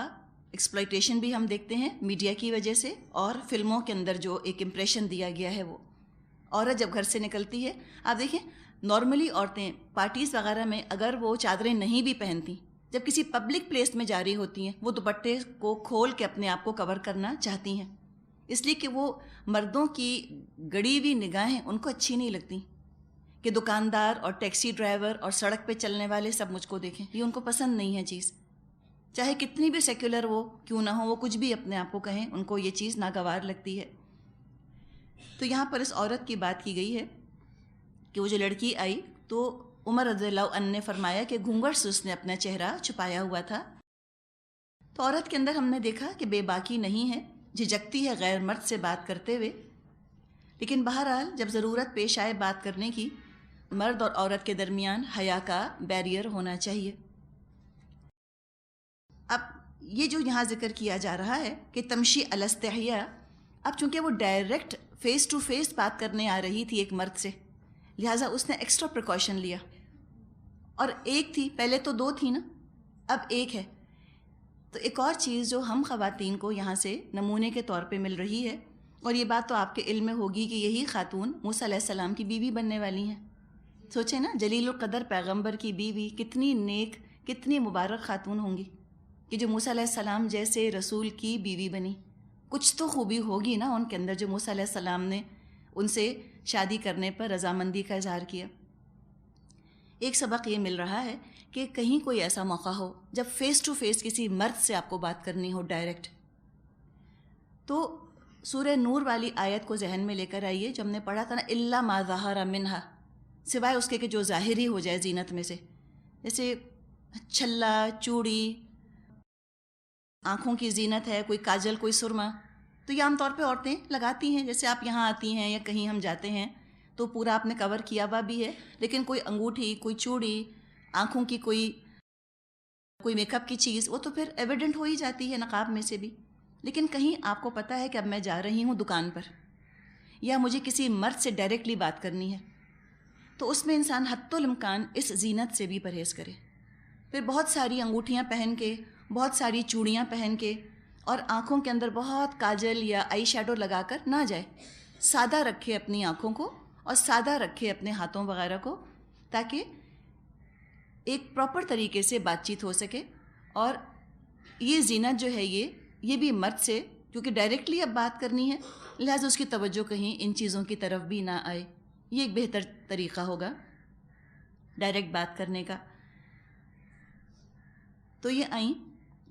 ایکسپلائٹیشن بھی ہم دیکھتے ہیں میڈیا کی وجہ سے، اور فلموں کے اندر جو ایک امپریشن دیا گیا ہے. وہ عورت جب گھر سے نکلتی ہے، آپ دیکھیں نارملی عورتیں پارٹیز وغیرہ میں اگر وہ چادریں نہیں بھی پہنتی، جب کسی پبلک پلیس میں جا رہی ہوتی ہیں، وہ دوپٹے کو کھول کے اپنے آپ کو کور کرنا چاہتی ہیں، اس لیے کہ وہ مردوں کی گڑی ہوئی نگاہیں ان کو اچھی نہیں لگتی کہ دکاندار اور ٹیکسی ڈرائیور اور سڑک پہ چلنے والے سب مجھ کو دیکھیں. یہ ان کو پسند نہیں ہے چیز، چاہے کتنی بھی سیکولر وہ کیوں نہ ہو، وہ کچھ بھی اپنے آپ کو کہیں، ان کو یہ چیز ناگوار لگتی ہے. تو یہاں پر اس عورت کی بات کی گئی ہے کہ وہ جو لڑکی آئی تو عمر رضی اللہ عنہ نے فرمایا کہ گھونگھٹ سے اس نے اپنا چہرہ چھپایا ہوا تھا. تو عورت کے اندر ہم نے دیکھا کہ بے باکی نہیں ہے، جھجکتی ہے غیر مرد سے بات کرتے ہوئے. لیکن بہرحال جب ضرورت پیش آئے بات کرنے کی، مرد اور عورت کے درمیان حیا کا بیریئر ہونا چاہیے. اب یہ جو یہاں ذکر کیا جا رہا ہے کہ تمشی علی استحیاء، اب چونکہ وہ ڈائریکٹ فیس ٹو فیس بات کرنے آ رہی تھی ایک مرد سے، لہٰذا اس نے ایکسٹرا پریکاشن لیا. اور ایک تھی، پہلے تو دو تھی نا، اب ایک ہے. تو ایک اور چیز جو ہم خواتین کو یہاں سے نمونے کے طور پہ مل رہی ہے، اور یہ بات تو آپ کے علم میں ہوگی کہ یہی خاتون موسیٰ علیہ السلام کی بیوی بننے والی ہیں. سوچیں نا، جلیل القدر پیغمبر کی بیوی کتنی نیک، کتنی مبارک خاتون ہوں گی. کہ جو موسیٰ علیہ السلام جیسے رسول کی بیوی بنی، کچھ تو خوبی ہوگی نا ان کے اندر جو موسیٰ علیہ السلام نے ان سے شادی کرنے پر رضامندی کا اظہار کیا۔ ایک سبق یہ مل رہا ہے کہ کہیں کوئی ایسا موقع ہو جب فیس ٹو فیس کسی مرد سے آپ کو بات کرنی ہو ڈائریکٹ، تو سورہ نور والی آیت کو ذہن میں لے کر آئیے جو ہم نے پڑھا تھا نا، الا ما ظہر منہا، سوائے اس کے کہ جو ظاہری ہو جائے زینت میں سے، جیسے چھلا، چوڑی، آنکھوں کی زینت ہے، کوئی کاجل، کوئی سرما، تو یہ عام طور پہ عورتیں لگاتی ہیں، جیسے آپ یہاں آتی ہیں یا کہیں ہم جاتے ہیں تو پورا آپ نے کور کیا ہوا بھی ہے، لیکن کوئی انگوٹھی، کوئی چوڑی، آنکھوں کی کوئی میک اپ کی چیز، وہ تو پھر ایویڈنٹ ہو ہی جاتی ہے نقاب میں سے بھی۔ لیکن کہیں آپ کو پتہ ہے کہ اب میں جا رہی ہوں دکان پر، یا مجھے کسی مرد سے ڈائریکٹلی بات کرنی ہے، تو اس میں انسان حتی الامکان اس زینت سے بھی پرہیز کرے۔ پھر بہت ساری انگوٹھیاں پہن کے، بہت ساری چوڑیاں پہن کے، اور آنکھوں کے اندر بہت کاجل یا آئی شیڈو لگا کر نہ جائے۔ سادہ رکھے اپنی آنکھوں کو اور سادہ رکھے اپنے ہاتھوں وغیرہ کو، تاکہ ایک پراپر طریقے سے بات چیت ہو سکے۔ اور یہ زینت جو ہے یہ بھی مرد سے، کیونکہ ڈائریکٹلی اب بات کرنی ہے، لہٰذا اس کی توجہ کہیں ان چیزوں کی طرف بھی نہ آئے۔ یہ ایک بہتر طریقہ ہوگا ڈائریکٹ بات کرنے کا۔ تو یہ آئیں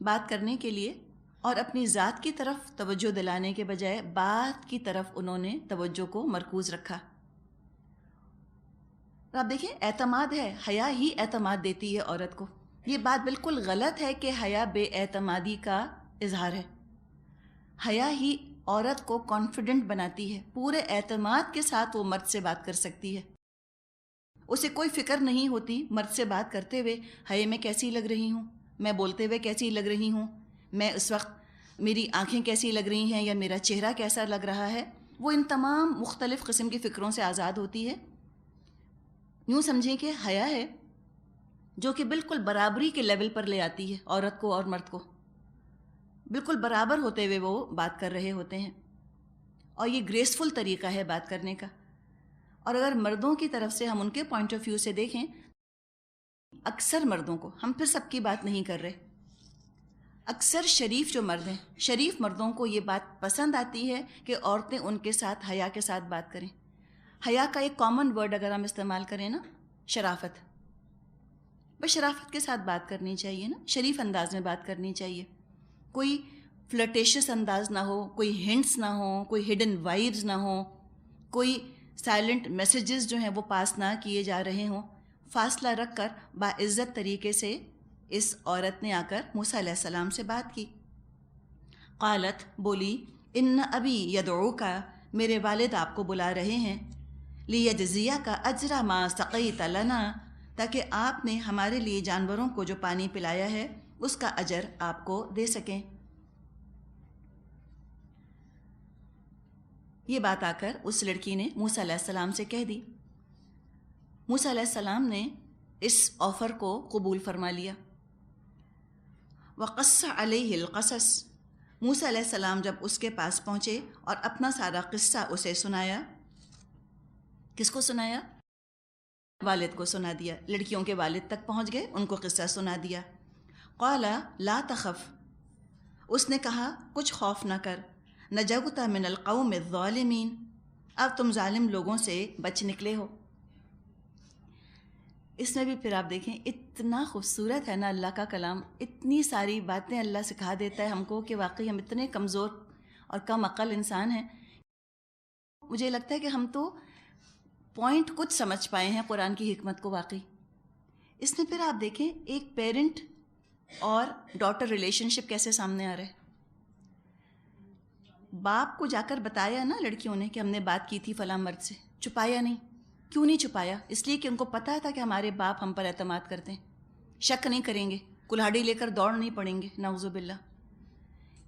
بات کرنے کے لیے، اور اپنی ذات کی طرف توجہ دلانے کے بجائے بات کی طرف انہوں نے توجہ کو مرکوز رکھا۔ آپ دیکھیں، اعتماد ہے، حیا ہی اعتماد دیتی ہے عورت کو۔ یہ بات بالکل غلط ہے کہ حیا بے اعتمادی کا اظہار ہے۔ حیا ہی عورت کو کانفیڈنٹ بناتی ہے، پورے اعتماد کے ساتھ وہ مرد سے بات کر سکتی ہے۔ اسے کوئی فکر نہیں ہوتی مرد سے بات کرتے ہوئے حیا میں کیسی لگ رہی ہوں، میں بولتے ہوئے کیسی لگ رہی ہوں، میں اس وقت میری آنکھیں کیسی لگ رہی ہیں، یا میرا چہرہ کیسا لگ رہا ہے۔ وہ ان تمام مختلف قسم کی فکروں سے آزاد ہوتی ہے۔ یوں سمجھیں کہ حیا ہے جو کہ بالکل برابری کے لیول پر لے آتی ہے عورت کو اور مرد کو، بالکل برابر ہوتے ہوئے وہ بات کر رہے ہوتے ہیں، اور یہ گریسفل طریقہ ہے بات کرنے کا۔ اور اگر مردوں کی طرف سے ہم ان کے پوائنٹ آف ویو سے دیکھیں، اکثر مردوں کو، ہم پھر سب کی بات نہیں کر رہے، اکثر شریف جو مرد ہیں، شریف مردوں کو یہ بات پسند آتی ہے کہ عورتیں ان کے ساتھ حیا کے ساتھ بات کریں۔ حیا کا ایک کامن ورڈ اگر ہم استعمال کریں نا، شرافت، بس شرافت کے ساتھ بات کرنی چاہیے نا، شریف انداز میں بات کرنی چاہیے، کوئی فلرٹیشس انداز نہ ہو، کوئی ہنٹس نہ ہوں، کوئی ہڈن وائبز نہ ہوں، کوئی سائلنٹ میسیجز جو ہیں وہ پاس نہ کیے جا رہے ہوں۔ فاصلہ رکھ کر باعزت طریقے سے اس عورت نے آ کر موسیٰ علیہ السلام سے بات کی۔ قالت، بولی، ان ابی یدعوک، میرے والد آپ کو بلا رہے ہیں، لیجزیک اجر ما سقیت لنا، تاکہ آپ نے ہمارے لیے جانوروں کو جو پانی پلایا ہے اس کا اجر آپ کو دے سکیں۔ یہ بات آ کر اس لڑکی نے موسیٰ علیہ السلام سے کہہ دی۔ موسیٰ علیہ السلام نے اس آفر کو قبول فرما لیا۔ وقص علیہ القصص، موسیٰ علیہ السلام جب اس کے پاس پہنچے اور اپنا سارا قصہ اسے سنایا۔ کس کو سنایا؟ والد کو سنا دیا، لڑکیوں کے والد تک پہنچ گئے، ان کو قصہ سنا دیا۔ قال لا تخف، اس نے کہا کچھ خوف نہ کر، نجوت من القوم الظالمین، اب تم ظالم لوگوں سے بچ نکلے ہو۔ اس میں بھی پھر آپ دیکھیں اتنا خوبصورت ہے نا اللہ کا کلام، اتنی ساری باتیں اللہ سکھا دیتا ہے ہم کو کہ واقعی ہم اتنے کمزور اور کم عقل انسان ہیں۔ مجھے لگتا ہے کہ ہم تو پوائنٹ کچھ سمجھ پائے ہیں قرآن کی حکمت کو واقعی۔ اس میں پھر آپ دیکھیں ایک پیرنٹ اور ڈاٹر ریلیشن شپ کیسے سامنے آ رہا ہے۔ باپ کو جا کر بتایا نا لڑکیوں نے کہ ہم نے بات کی تھی فلاں مرد سے، چھپایا نہیں۔ کیوں نہیں چھپایا؟ اس لیے کہ ان کو پتہ تھا کہ ہمارے باپ ہم پر اعتماد کرتے ہیں، شک نہیں کریں گے، کلہاڑی لے کر دوڑ نہیں پڑیں گے، نعوذ باللہ۔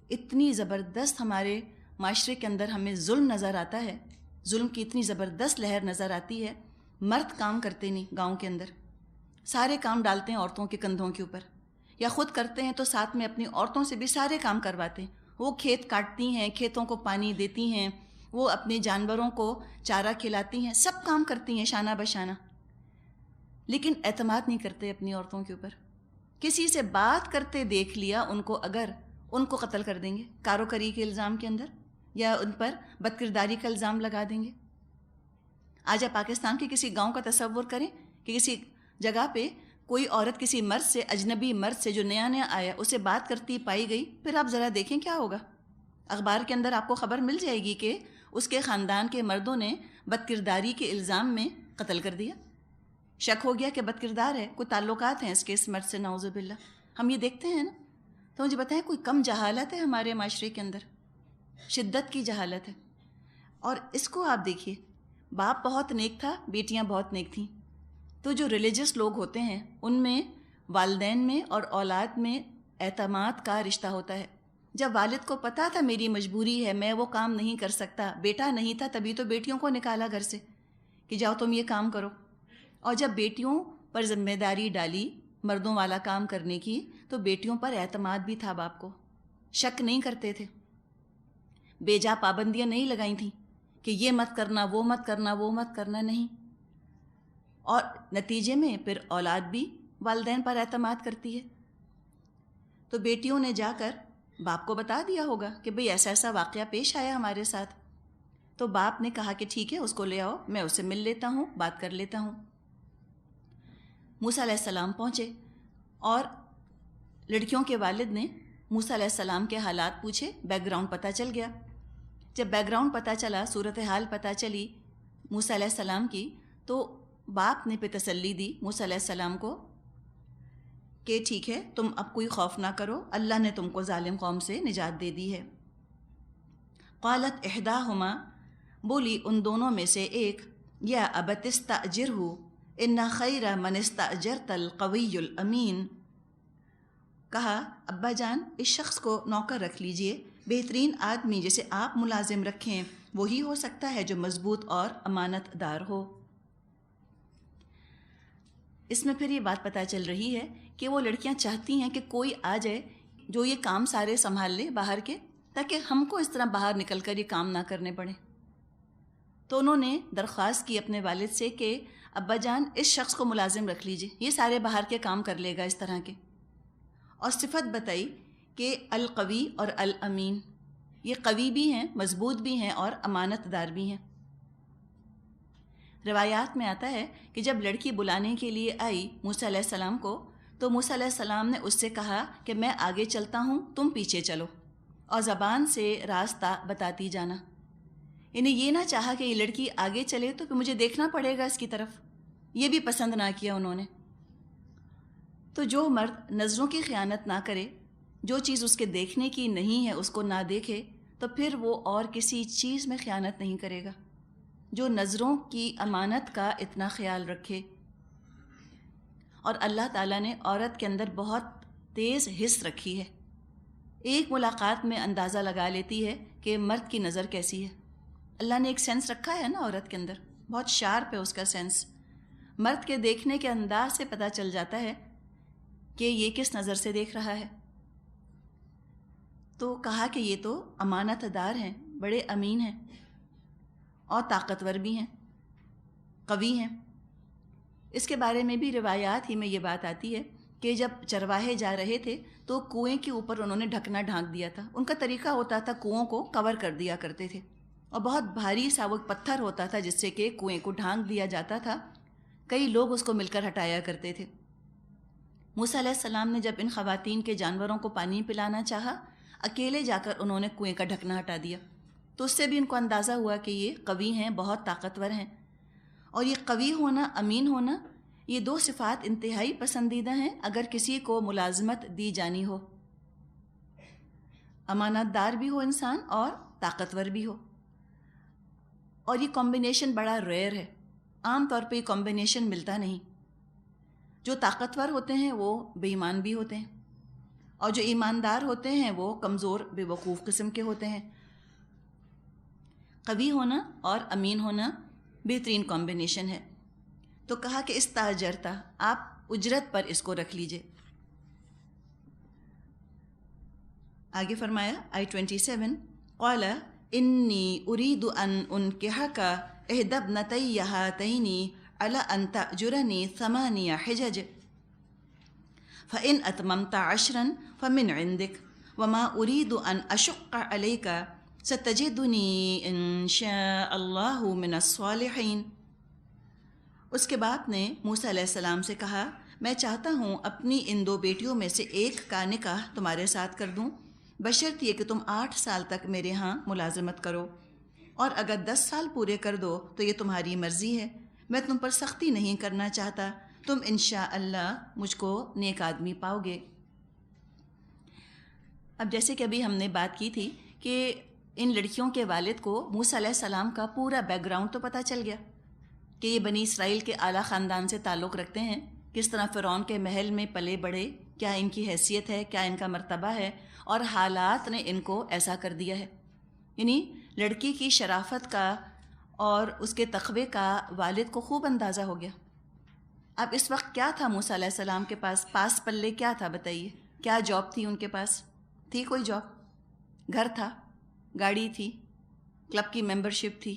اتنی زبردست ہمارے معاشرے کے اندر ہمیں ظلم نظر آتا ہے، ظلم کی اتنی زبردست لہر نظر آتی ہے۔ مرد کام کرتے نہیں، گاؤں کے اندر سارے کام ڈالتے ہیں عورتوں کے کندھوں کے اوپر، یا خود کرتے ہیں تو ساتھ میں اپنی عورتوں سے بھی سارے کام کرواتے ہیں۔ وہ کھیت کاٹتی ہیں، کھیتوں کو پانی دیتی ہیں، وہ اپنے جانوروں کو چارہ کھلاتی ہیں، سب کام کرتی ہیں شانہ بشانہ، لیکن اعتماد نہیں کرتے اپنی عورتوں کے اوپر کسی سے بات کرتے دیکھ لیا ان کو قتل کر دیں گے کارو کری کے الزام کے اندر، یا ان پر بد کرداری کا الزام لگا دیں گے۔ آج آپ پاکستان کے کسی گاؤں کا تصور کریں کہ کسی جگہ پہ کوئی عورت کسی مرد سے، اجنبی مرد سے جو نیا نیا آیا، اسے بات کرتی پائی گئی، پھر آپ ذرا دیکھیں کیا ہوگا۔ اخبار کے اندر آپ کو خبر مل جائے گی کہ اس کے خاندان کے مردوں نے بد کرداری کے الزام میں قتل کر دیا، شک ہو گیا کہ بد کردار ہے، کوئی تعلقات ہیں اس کے اس مرد سے، نعوذ باللہ۔ ہم یہ دیکھتے ہیں نا، تو مجھے بتائیں کوئی کم جہالت ہے ہمارے معاشرے کے اندر؟ شدت کی جہالت ہے۔ اور اس کو آپ دیکھیے، باپ بہت نیک تھا، بیٹیاں بہت نیک تھیں، تو جو ریلیجس لوگ ہوتے ہیں ان میں والدین میں اور اولاد میں اعتماد کا رشتہ ہوتا ہے۔ جب والد کو پتہ تھا میری مجبوری ہے، میں وہ کام نہیں کر سکتا، بیٹا نہیں تھا تبھی تو بیٹیوں کو نکالا گھر سے کہ جاؤ تم یہ کام کرو، اور جب بیٹیوں پر ذمہ داری ڈالی مردوں والا کام کرنے کی، تو بیٹیوں پر اعتماد بھی تھا، باپ کو شک نہیں کرتے تھے، بے جا پابندیاں نہیں لگائی تھیں کہ یہ مت کرنا، وہ مت کرنا، وہ مت کرنا، نہیں۔ اور نتیجے میں پھر اولاد بھی والدین پر اعتماد کرتی ہے، تو بیٹیوں نے جا کر باپ کو بتا دیا ہوگا کہ بھئی ایسا ایسا واقعہ پیش آیا ہمارے ساتھ، تو باپ نے کہا کہ ٹھیک ہے اس کو لے آؤ، میں اسے مل لیتا ہوں، بات کر لیتا ہوں۔ موسیٰ علیہ السلام پہنچے اور لڑکیوں کے والد نے موسیٰ علیہ السلام کے حالات پوچھے، بیک گراؤنڈ پتہ چل گیا۔ جب بیک گراؤنڈ پتہ چلا، صورتحال پتہ چلی موسیٰ علیہ السلام کی، تو باپ نے پہ تسلی دی موسیٰ علیہ السلام کو کہ ٹھیک ہے، تم اب کوئی خوف نہ کرو، اللہ نے تم کو ظالم قوم سے نجات دے دی ہے۔ قالت احداہما، بولی ان دونوں میں سے ایک، یا ابت استاجرہ ان خیر من استاجرت القوی الامین، کہا ابا جان اس شخص کو نوکر رکھ لیجئے، بہترین آدمی جسے آپ ملازم رکھیں وہی ہو سکتا ہے جو مضبوط اور امانت دار ہو۔ اس میں پھر یہ بات پتہ چل رہی ہے کہ وہ لڑکیاں چاہتی ہیں کہ کوئی آ جائے جو یہ کام سارے سنبھال لے باہر کے، تاکہ ہم کو اس طرح باہر نکل کر یہ کام نہ کرنے پڑے۔ تو انہوں نے درخواست کی اپنے والد سے کہ ابا جان اس شخص کو ملازم رکھ لیجئے، یہ سارے باہر کے کام کر لے گا اس طرح کے، اور صفت بتائی کہ القوی اور الامین، یہ قوی بھی ہیں، مضبوط بھی ہیں اور امانت دار بھی ہیں۔ روایات میں آتا ہے کہ جب لڑکی بلانے کے لیے آئی موسیٰ علیہ السلام کو، تو موسیٰ علیہ السلام نے اس سے کہا کہ میں آگے چلتا ہوں، تم پیچھے چلو، اور زبان سے راستہ بتاتی جانا۔ یعنی یہ نہ چاہا کہ یہ لڑکی آگے چلے تو پھر مجھے دیکھنا پڑے گا اس کی طرف، یہ بھی پسند نہ کیا انہوں نے۔ تو جو مرد نظروں کی خیانت نہ کرے، جو چیز اس کے دیکھنے کی نہیں ہے اس کو نہ دیکھے، تو پھر وہ اور کسی چیز میں خیانت نہیں کرے گا۔ جو نظروں کی امانت کا اتنا خیال رکھے، اور اللہ تعالیٰ نے عورت کے اندر بہت تیز حس رکھی ہے، ایک ملاقات میں اندازہ لگا لیتی ہے کہ مرد کی نظر کیسی ہے۔ اللہ نے ایک سینس رکھا ہے نا عورت کے اندر، بہت شارپ ہے اس کا سینس، مرد کے دیکھنے کے انداز سے پتہ چل جاتا ہے کہ یہ کس نظر سے دیکھ رہا ہے۔ تو کہا کہ یہ تو امانت دار ہیں، بڑے امین ہیں اور طاقتور بھی ہیں، قوی ہیں۔ اس کے بارے میں بھی روایات ہی میں یہ بات آتی ہے کہ جب چرواہے جا رہے تھے تو کنویں کے اوپر انہوں نے ڈھکنا ڈھانک دیا تھا۔ ان کا طریقہ ہوتا تھا کنووں کو کور کر دیا کرتے تھے، اور بہت بھاری سا وہ پتھر ہوتا تھا جس سے کہ کنویں کو ڈھانک دیا جاتا تھا، کئی لوگ اس کو مل کر ہٹایا کرتے تھے۔ موسیٰ علیہ السلام نے جب ان خواتین کے جانوروں کو پانی پلانا چاہا، اکیلے جا کر انہوں نے کنویں کا ڈھکنا ہٹا دیا، تو اس سے بھی ان کو اندازہ ہوا کہ یہ قوی ہیں، بہت طاقتور ہیں۔ اور یہ قوی ہونا، امین ہونا، یہ دو صفات انتہائی پسندیدہ ہیں اگر کسی کو ملازمت دی جانی ہو، امانت دار بھی ہو انسان اور طاقتور بھی ہو۔ اور یہ کمبینیشن بڑا ریئر ہے، عام طور پہ یہ کمبینیشن ملتا نہیں۔ جو طاقتور ہوتے ہیں وہ بے ایمان بھی ہوتے ہیں، اور جو ایماندار ہوتے ہیں وہ کمزور بے وقوف قسم کے ہوتے ہیں۔ قوی ہونا اور امین ہونا بہترین کمبینیشن ہے۔ تو کہا کہ استاجرتا، آپ اجرت پر اس کو رکھ لیجئے۔ آگے فرمایا آئی 27، قال انی اريد ان انکحک احدی ابنتی ہاتین علی ان تأجرنی 8 حجج فإن أتممت 10 فمن عندك وما أريد أن أشق عليك ستجدني إن شاء الله من الصالحين۔ اس کے باپ نے موسیٰ علیہ السلام سے کہا میں چاہتا ہوں اپنی ان 2 بیٹیوں میں سے ایک کا نکاح تمہارے ساتھ کر دوں، بشرط یہ کہ تم 8 سال تک میرے ہاں ملازمت کرو، اور اگر 10 سال پورے کر دو تو یہ تمہاری مرضی ہے، میں تم پر سختی نہیں کرنا چاہتا، تم انشاءاللہ مجھ کو نیک آدمی پاؤ گے۔ اب جیسے کہ ابھی ہم نے بات کی تھی کہ ان لڑکیوں کے والد کو موسیٰ علیہ السلام کا پورا بیک گراؤنڈ تو پتہ چل گیا کہ یہ بنی اسرائیل کے اعلیٰ خاندان سے تعلق رکھتے ہیں، کس طرح فرعون کے محل میں پلے بڑھے، کیا ان کی حیثیت ہے، کیا ان کا مرتبہ ہے، اور حالات نے ان کو ایسا کر دیا ہے۔ یعنی لڑکی کی شرافت کا اور اس کے تقوی کا والد کو خوب اندازہ ہو گیا۔ اب اس وقت کیا تھا موسیٰ علیہ السلام کے پاس پلے کیا تھا بتائیے؟ کیا جاب تھی ان کے پاس؟ تھی کوئی جاب؟ گھر تھا، گاڑی تھی، کلب کی ممبرشپ تھی۔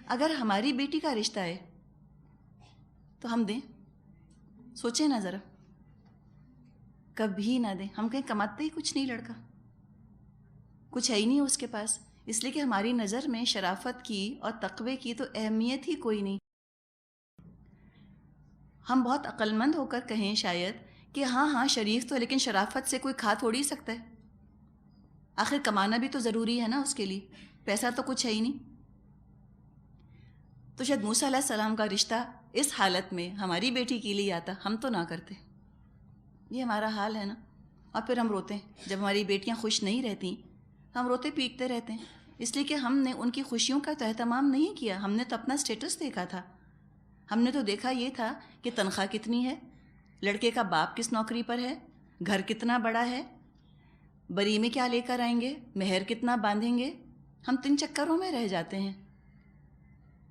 اگر ہماری بیٹی کا رشتہ ہے تو ہم دیں؟ سوچیں نا ذرا، کبھی نہ دیں۔ ہم کہیں کماتے ہی کچھ نہیں، لڑکا کچھ ہے ہی نہیں اس کے پاس، اس لیے کہ ہماری نظر میں شرافت کی اور تقوی کی تو اہمیت ہی کوئی نہیں۔ ہم بہت عقل مند ہو کر کہیں شاید کہ ہاں شریف تو ہے، لیکن شرافت سے کوئی کھا تھوڑی سکتا ہے، آخر کمانا بھی تو ضروری ہے نا اس کے لیے، پیسہ تو کچھ ہے ہی نہیں۔ تو شاید موسیٰ علیہ السلام کا رشتہ اس حالت میں ہماری بیٹی کے لیے آتا، ہم تو نہ کرتے۔ یہ ہمارا حال ہے نا، اور پھر ہم روتے ہیں جب ہماری بیٹیاں خوش نہیں رہتی، ہم روتے پیٹتے رہتے ہیں، اس لیے کہ ہم نے ان کی خوشیوں کا تو اہتمام نہیں کیا، ہم نے تو اپنا سٹیٹس دیکھا تھا، ہم نے تو دیکھا یہ تھا کہ تنخواہ کتنی ہے، لڑکے کا باپ کس نوکری پر ہے، گھر کتنا بڑا ہے، بری میں کیا لے کر آئیں گے، مہر کتنا باندھیں گے۔ ہم 3 چکروں میں رہ جاتے ہیں،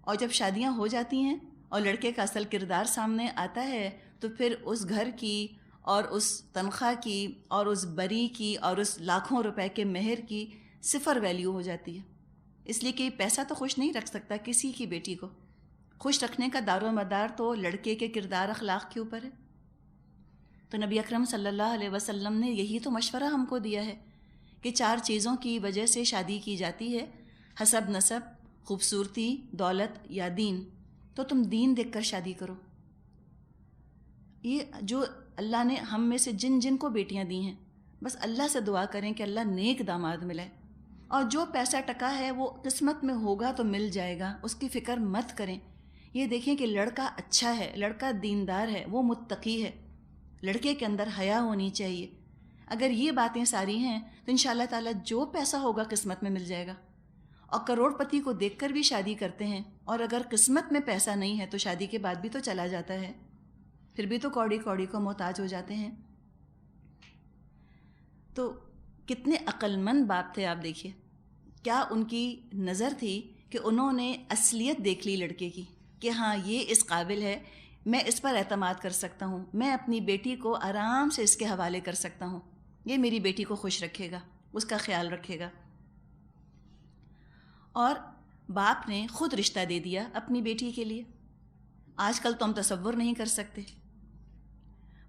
اور جب شادیاں ہو جاتی ہیں اور لڑکے کا اصل کردار سامنے آتا ہے تو پھر اس گھر کی اور اس تنخواہ کی اور اس بری کی اور اس لاکھوں روپے کے مہر کی 0 ویلیو ہو جاتی ہے، اس لیے کہ پیسہ تو خوش نہیں رکھ سکتا کسی کی بیٹی کو، خوش رکھنے کا دار و مدار تو لڑکے کے کردار اخلاق کے اوپر ہے۔ تو نبی اکرم صلی اللہ علیہ وسلم نے یہی تو مشورہ ہم کو دیا ہے کہ 4 چیزوں کی وجہ سے شادی کی جاتی ہے، حسب نسب، خوبصورتی، دولت یا دین، تو تم دین دیکھ کر شادی کرو۔ یہ جو اللہ نے ہم میں سے جن جن کو بیٹیاں دی ہیں، بس اللہ سے دعا کریں کہ اللہ نیک داماد ملے، اور جو پیسہ ٹکا ہے وہ قسمت میں ہوگا تو مل جائے گا، اس کی فکر مت کریں۔ یہ دیکھیں کہ لڑکا اچھا ہے، لڑکا دیندار ہے، وہ متقی ہے، لڑکے کے اندر حیا ہونی چاہیے۔ اگر یہ باتیں ساری ہیں تو انشاءاللہ تعالیٰ جو پیسہ ہوگا قسمت میں مل جائے گا۔ اور کروڑ پتی کو دیکھ کر بھی شادی کرتے ہیں، اور اگر قسمت میں پیسہ نہیں ہے تو شادی کے بعد بھی تو چلا جاتا ہے، پھر بھی تو کوڑی کوڑی کو محتاج ہو جاتے ہیں۔ تو کتنے عقل مند باپ تھے، آپ دیکھیے کیا ان کی نظر تھی کہ انہوں نے اصلیت دیکھ لی لڑکے کی کہ ہاں یہ اس قابل ہے، میں اس پر اعتماد کر سکتا ہوں، میں اپنی بیٹی کو آرام سے اس کے حوالے کر سکتا ہوں، یہ میری بیٹی کو خوش رکھے گا، اس کا خیال رکھے گا۔ اور باپ نے خود رشتہ دے دیا اپنی بیٹی کے لیے۔ آج کل تو ہم تصور نہیں کر سکتے،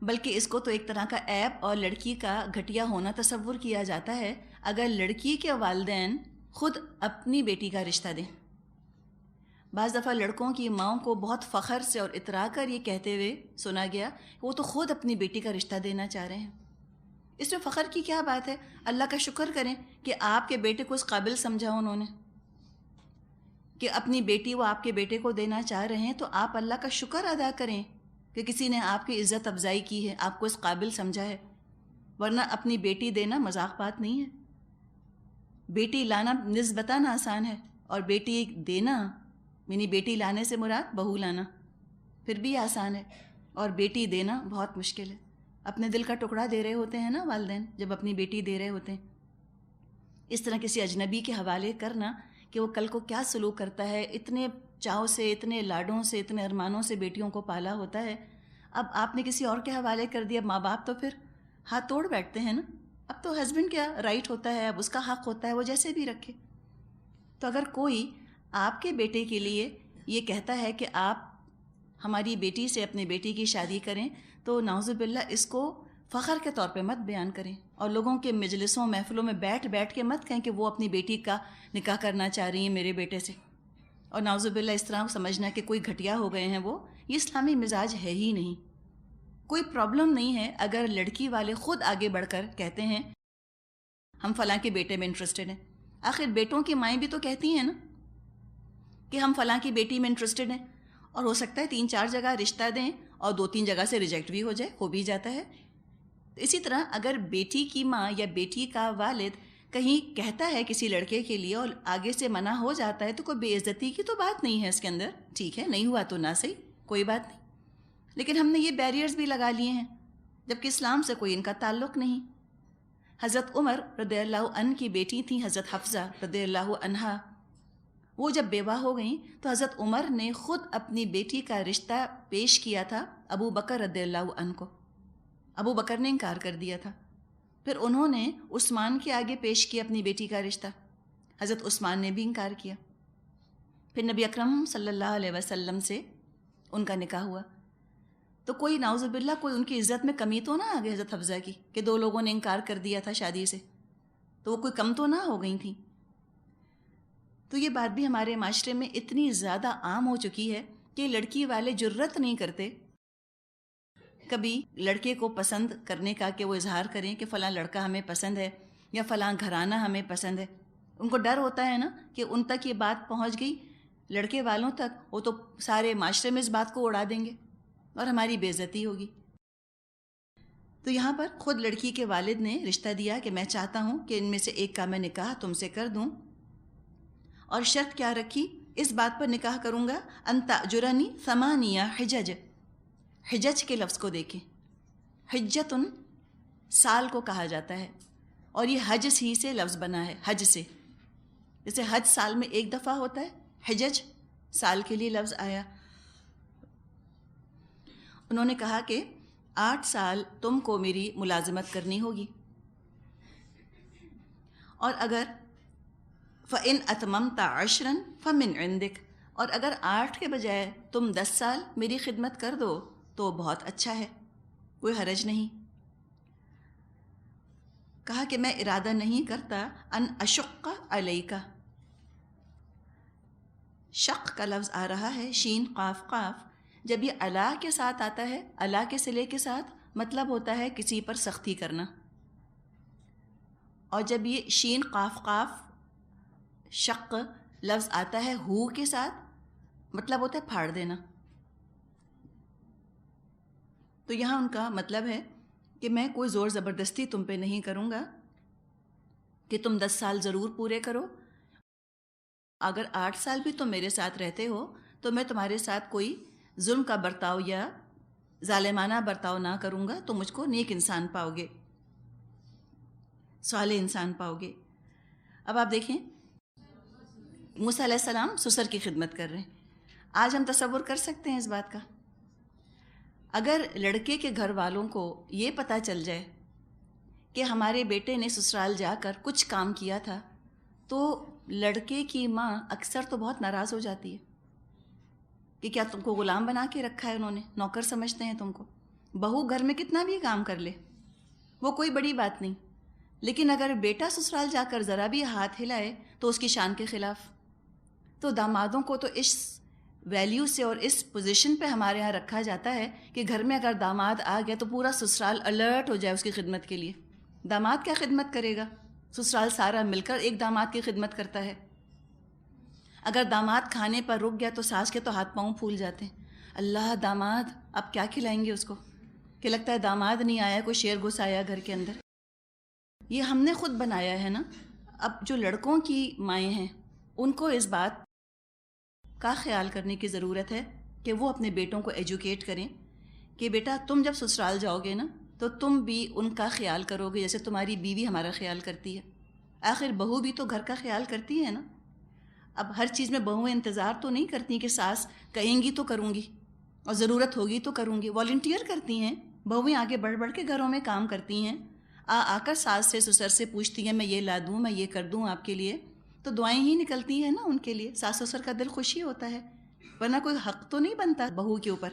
بلکہ اس کو تو ایک طرح کا عیب اور لڑکی کا گھٹیا ہونا تصور کیا جاتا ہے اگر لڑکی کے والدین خود اپنی بیٹی کا رشتہ دیں۔ بعض دفعہ لڑکوں کی ماؤں کو بہت فخر سے اور اترا کر یہ کہتے ہوئے سنا گیا کہ وہ تو خود اپنی بیٹی کا رشتہ دینا چاہ رہے ہیں۔ اس میں فخر کی کیا بات ہے؟ اللہ کا شکر کریں کہ آپ کے بیٹے کو اس قابل سمجھا انہوں نے کہ اپنی بیٹی وہ آپ کے بیٹے کو دینا چاہ رہے ہیں، تو آپ اللہ کا شکر ادا کریں کہ کسی نے آپ کی عزت افزائی کی ہے، آپ کو اس قابل سمجھا ہے، ورنہ اپنی بیٹی دینا مذاق بات نہیں ہے۔ بیٹی لانا نسبتاً آسان ہے، اور بیٹی دینا یعنی بیٹی لانے سے مراد بہو لانا پھر بھی آسان ہے، اور بیٹی دینا بہت مشکل ہے۔ اپنے دل کا ٹکڑا دے رہے ہوتے ہیں نا والدین جب اپنی بیٹی دے رہے ہوتے ہیں، اس طرح کسی اجنبی کے حوالے کرنا کہ وہ کل کو کیا سلوک کرتا ہے، اتنے چاؤ سے، اتنے لاڈوں سے، اتنے ارمانوں سے بیٹیوں کو پالا ہوتا ہے، اب آپ نے کسی اور کے حوالے کر دیا، ماں باپ تو پھر ہاتھ توڑ بیٹھتے ہیں نا۔ اب تو ہسبینڈ کیا رائٹ ہوتا ہے، اب اس کا حق ہوتا ہے، وہ جیسے بھی رکھے۔ تو اگر کوئی آپ کے بیٹے کے لیے یہ کہتا ہے کہ آپ ہماری بیٹی سے اپنی بیٹی کی شادی کریں تو نعوذ باللہ اس کو فخر کے طور پہ مت بیان کریں، اور لوگوں کے مجلسوں محفلوں میں بیٹھ کے مت کہیں کہ وہ اپنی بیٹی کا نکاح کرنا چاہ رہی ہیں میرے بیٹے سے، اور نعوذ باللہ اس طرح سمجھنا کہ کوئی گھٹیا ہو گئے ہیں وہ، یہ اسلامی مزاج ہے ہی نہیں۔ کوئی پرابلم نہیں ہے اگر لڑکی والے خود آگے بڑھ کر کہتے ہیں ہم فلاں کے بیٹے میں انٹرسٹڈ ہیں۔ آخر بیٹوں کی مائیں بھی تو کہتی ہیں نا کہ ہم فلاں کی بیٹی میں انٹرسٹڈ ہیں، اور ہو سکتا ہے 3-4 جگہ رشتہ دیں اور 2-3 جگہ سے ریجیکٹ بھی ہو بھی جاتا ہے۔ اسی طرح اگر بیٹی کی ماں یا بیٹی کا والد کہیں کہتا ہے کسی لڑکے کے لیے اور آگے سے منع ہو جاتا ہے تو کوئی بے عزتی کی تو بات نہیں ہے اس کے اندر، ٹھیک ہے نہیں ہوا تو نہ صحیح، کوئی بات نہیں، لیکن ہم نے یہ بیریئرز بھی لگا لیے ہیں جبکہ اسلام سے کوئی ان کا تعلق نہیں۔ حضرت عمر رضی اللہ عنہ کی بیٹی تھیں حضرت حفصہ رضی اللہ عنہا، وہ جب بیوہ ہو گئیں تو حضرت عمر نے خود اپنی بیٹی کا رشتہ پیش کیا تھا ابو بکر رضی اللہ عنہ کو، ابو بکر نے انکار کر دیا تھا، پھر انہوں نے عثمان کے آگے پیش کیا اپنی بیٹی کا رشتہ، حضرت عثمان نے بھی انکار کیا، پھر نبی اکرم صلی اللہ علیہ وسلم سے ان کا نکاح ہوا، تو کوئی نعوذ باللہ کوئی ان کی عزت میں کمی تو نہ آ گئی حضرت حفصہ کی کہ 2 لوگوں نے انکار کر دیا تھا شادی سے، تو وہ کوئی کم تو نہ ہو گئی تھیں۔ تو یہ بات بھی ہمارے معاشرے میں اتنی زیادہ عام ہو چکی ہے کہ لڑکی والے جرت نہیں کرتے کبھی لڑکے کو پسند کرنے کا کہ وہ اظہار کریں کہ فلاں لڑکا ہمیں پسند ہے یا فلاں گھرانہ ہمیں پسند ہے۔ ان کو ڈر ہوتا ہے نا کہ ان تک یہ بات پہنچ گئی لڑکے والوں تک، وہ تو سارے معاشرے میں اس بات کو اڑا دیں گے اور ہماری بے عزتی ہوگی۔ تو یہاں پر خود لڑکی کے والد نے رشتہ دیا کہ میں چاہتا ہوں کہ ان میں سے ایک کا میں نکاح تم سے کر دوں، اور شرط کیا رکھی، اس بات پر نکاح کروں گا ان تأجرنی 8 حجج، حجج کے لفظ کو دیکھیں، حجتن سال کو کہا جاتا ہے، اور یہ حج ہی سے لفظ بنا ہے، حج سے، جیسے حج سال میں ایک دفعہ ہوتا ہے، حجج سال کے لیے لفظ آیا۔ انہوں نے کہا کہ 8 سال تم کو میری ملازمت کرنی ہوگی، اور اگر فَإِنْ أَتْمَمْتَ عَشْرًا فَمِنْ عِنْدِكَ، اور اگر 8 کے بجائے تم 10 سال میری خدمت کر دو تو بہت اچھا ہے، کوئی حرج نہیں۔ کہا کہ میں ارادہ نہیں کرتا ان اشق علیک، شق کا لفظ آ رہا ہے شین قاف قاف، جب یہ علا کے ساتھ آتا ہے، علا کے صلے کے ساتھ، مطلب ہوتا ہے کسی پر سختی کرنا، اور جب یہ شین قاف قاف شق لفظ آتا ہے ہو کے ساتھ، مطلب ہوتا ہے پھاڑ دینا۔ تو یہاں ان کا مطلب ہے کہ میں کوئی زور زبردستی تم پہ نہیں کروں گا کہ تم 10 سال ضرور پورے کرو، اگر 8 سال بھی تم میرے ساتھ رہتے ہو تو میں تمہارے ساتھ کوئی ظلم کا برتاؤ یا ظالمانہ برتاؤ نہ کروں گا، تو مجھ کو نیک انسان پاؤ گے، صالح انسان پاؤ گے۔ اب آپ دیکھیں موسیٰ علیہ السلام سسر کی خدمت کر رہے ہیں، آج ہم تصور کر سکتے ہیں اس بات کا؟ اگر لڑکے کے گھر والوں کو یہ پتہ چل جائے کہ ہمارے بیٹے نے سسرال جا کر کچھ کام کیا تھا، تو لڑکے کی ماں اکثر تو بہت ناراض ہو جاتی ہے کہ کیا تم کو غلام بنا کے رکھا ہے انہوں نے، نوکر سمجھتے ہیں تم کو، بہو گھر میں کتنا بھی کام کر لے وہ کوئی بڑی بات نہیں، لیکن اگر بیٹا سسرال جا کر ذرا بھی ہاتھ ہلائے تو اس کی شان کے خلاف۔ تو دامادوں کو تو اس ویلیو سے اور اس پوزیشن پہ ہمارے ہاں رکھا جاتا ہے کہ گھر میں اگر داماد آ گیا تو پورا سسرال الرٹ ہو جائے اس کی خدمت کے لیے۔ داماد کیا خدمت کرے گا، سسرال سارا مل کر ایک داماد کی خدمت کرتا ہے۔ اگر داماد کھانے پر رک گیا تو ساس کے تو ہاتھ پاؤں پھول جاتے ہیں، اللہ داماد اب کیا کھلائیں گے اس کو، کہ لگتا ہے داماد نہیں آیا کوئی شیر گھس آیا گھر کے اندر۔ یہ ہم نے خود بنایا ہے نا۔ اب جو لڑکوں کی مائیں ہیں ان کو اس بات کا خیال کرنے کی ضرورت ہے کہ وہ اپنے بیٹوں کو ایجوکیٹ کریں کہ بیٹا تم جب سسرال جاؤ گے نا تو تم بھی ان کا خیال کرو گے جیسے تمہاری بیوی ہمارا خیال کرتی ہے، آخر بہو بھی تو گھر کا خیال کرتی ہے نا۔ اب ہر چیز میں بہویں انتظار تو نہیں کرتی کہ ساس کہیں گی تو کروں گی اور ضرورت ہوگی تو کروں گی، والنٹیئر کرتی ہیں بہویں، آگے بڑھ بڑھ کے گھروں میں کام کرتی ہیں، آ کر ساس سے سسر سے پوچھتی ہیں میں یہ لا دوں میں یہ کر دوں آپ کے لیے، تو دعائیں ہی نکلتی ہیں نا ان کے لیے، ساس سسر کا دل خوشی ہوتا ہے ورنہ کوئی حق تو نہیں بنتا بہو کے اوپر.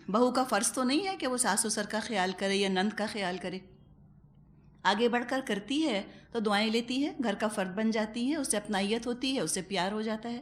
بہو کا فرض تو نہیں ہے کہ وہ ساس سسر کا خیال کرے یا نند کا خیال کرے. آگے بڑھ کر کرتی ہے تو دعائیں لیتی ہے، گھر کا فرد بن جاتی ہے، اس سے اپنائیت ہوتی ہے، اس سے پیار ہو جاتا ہے.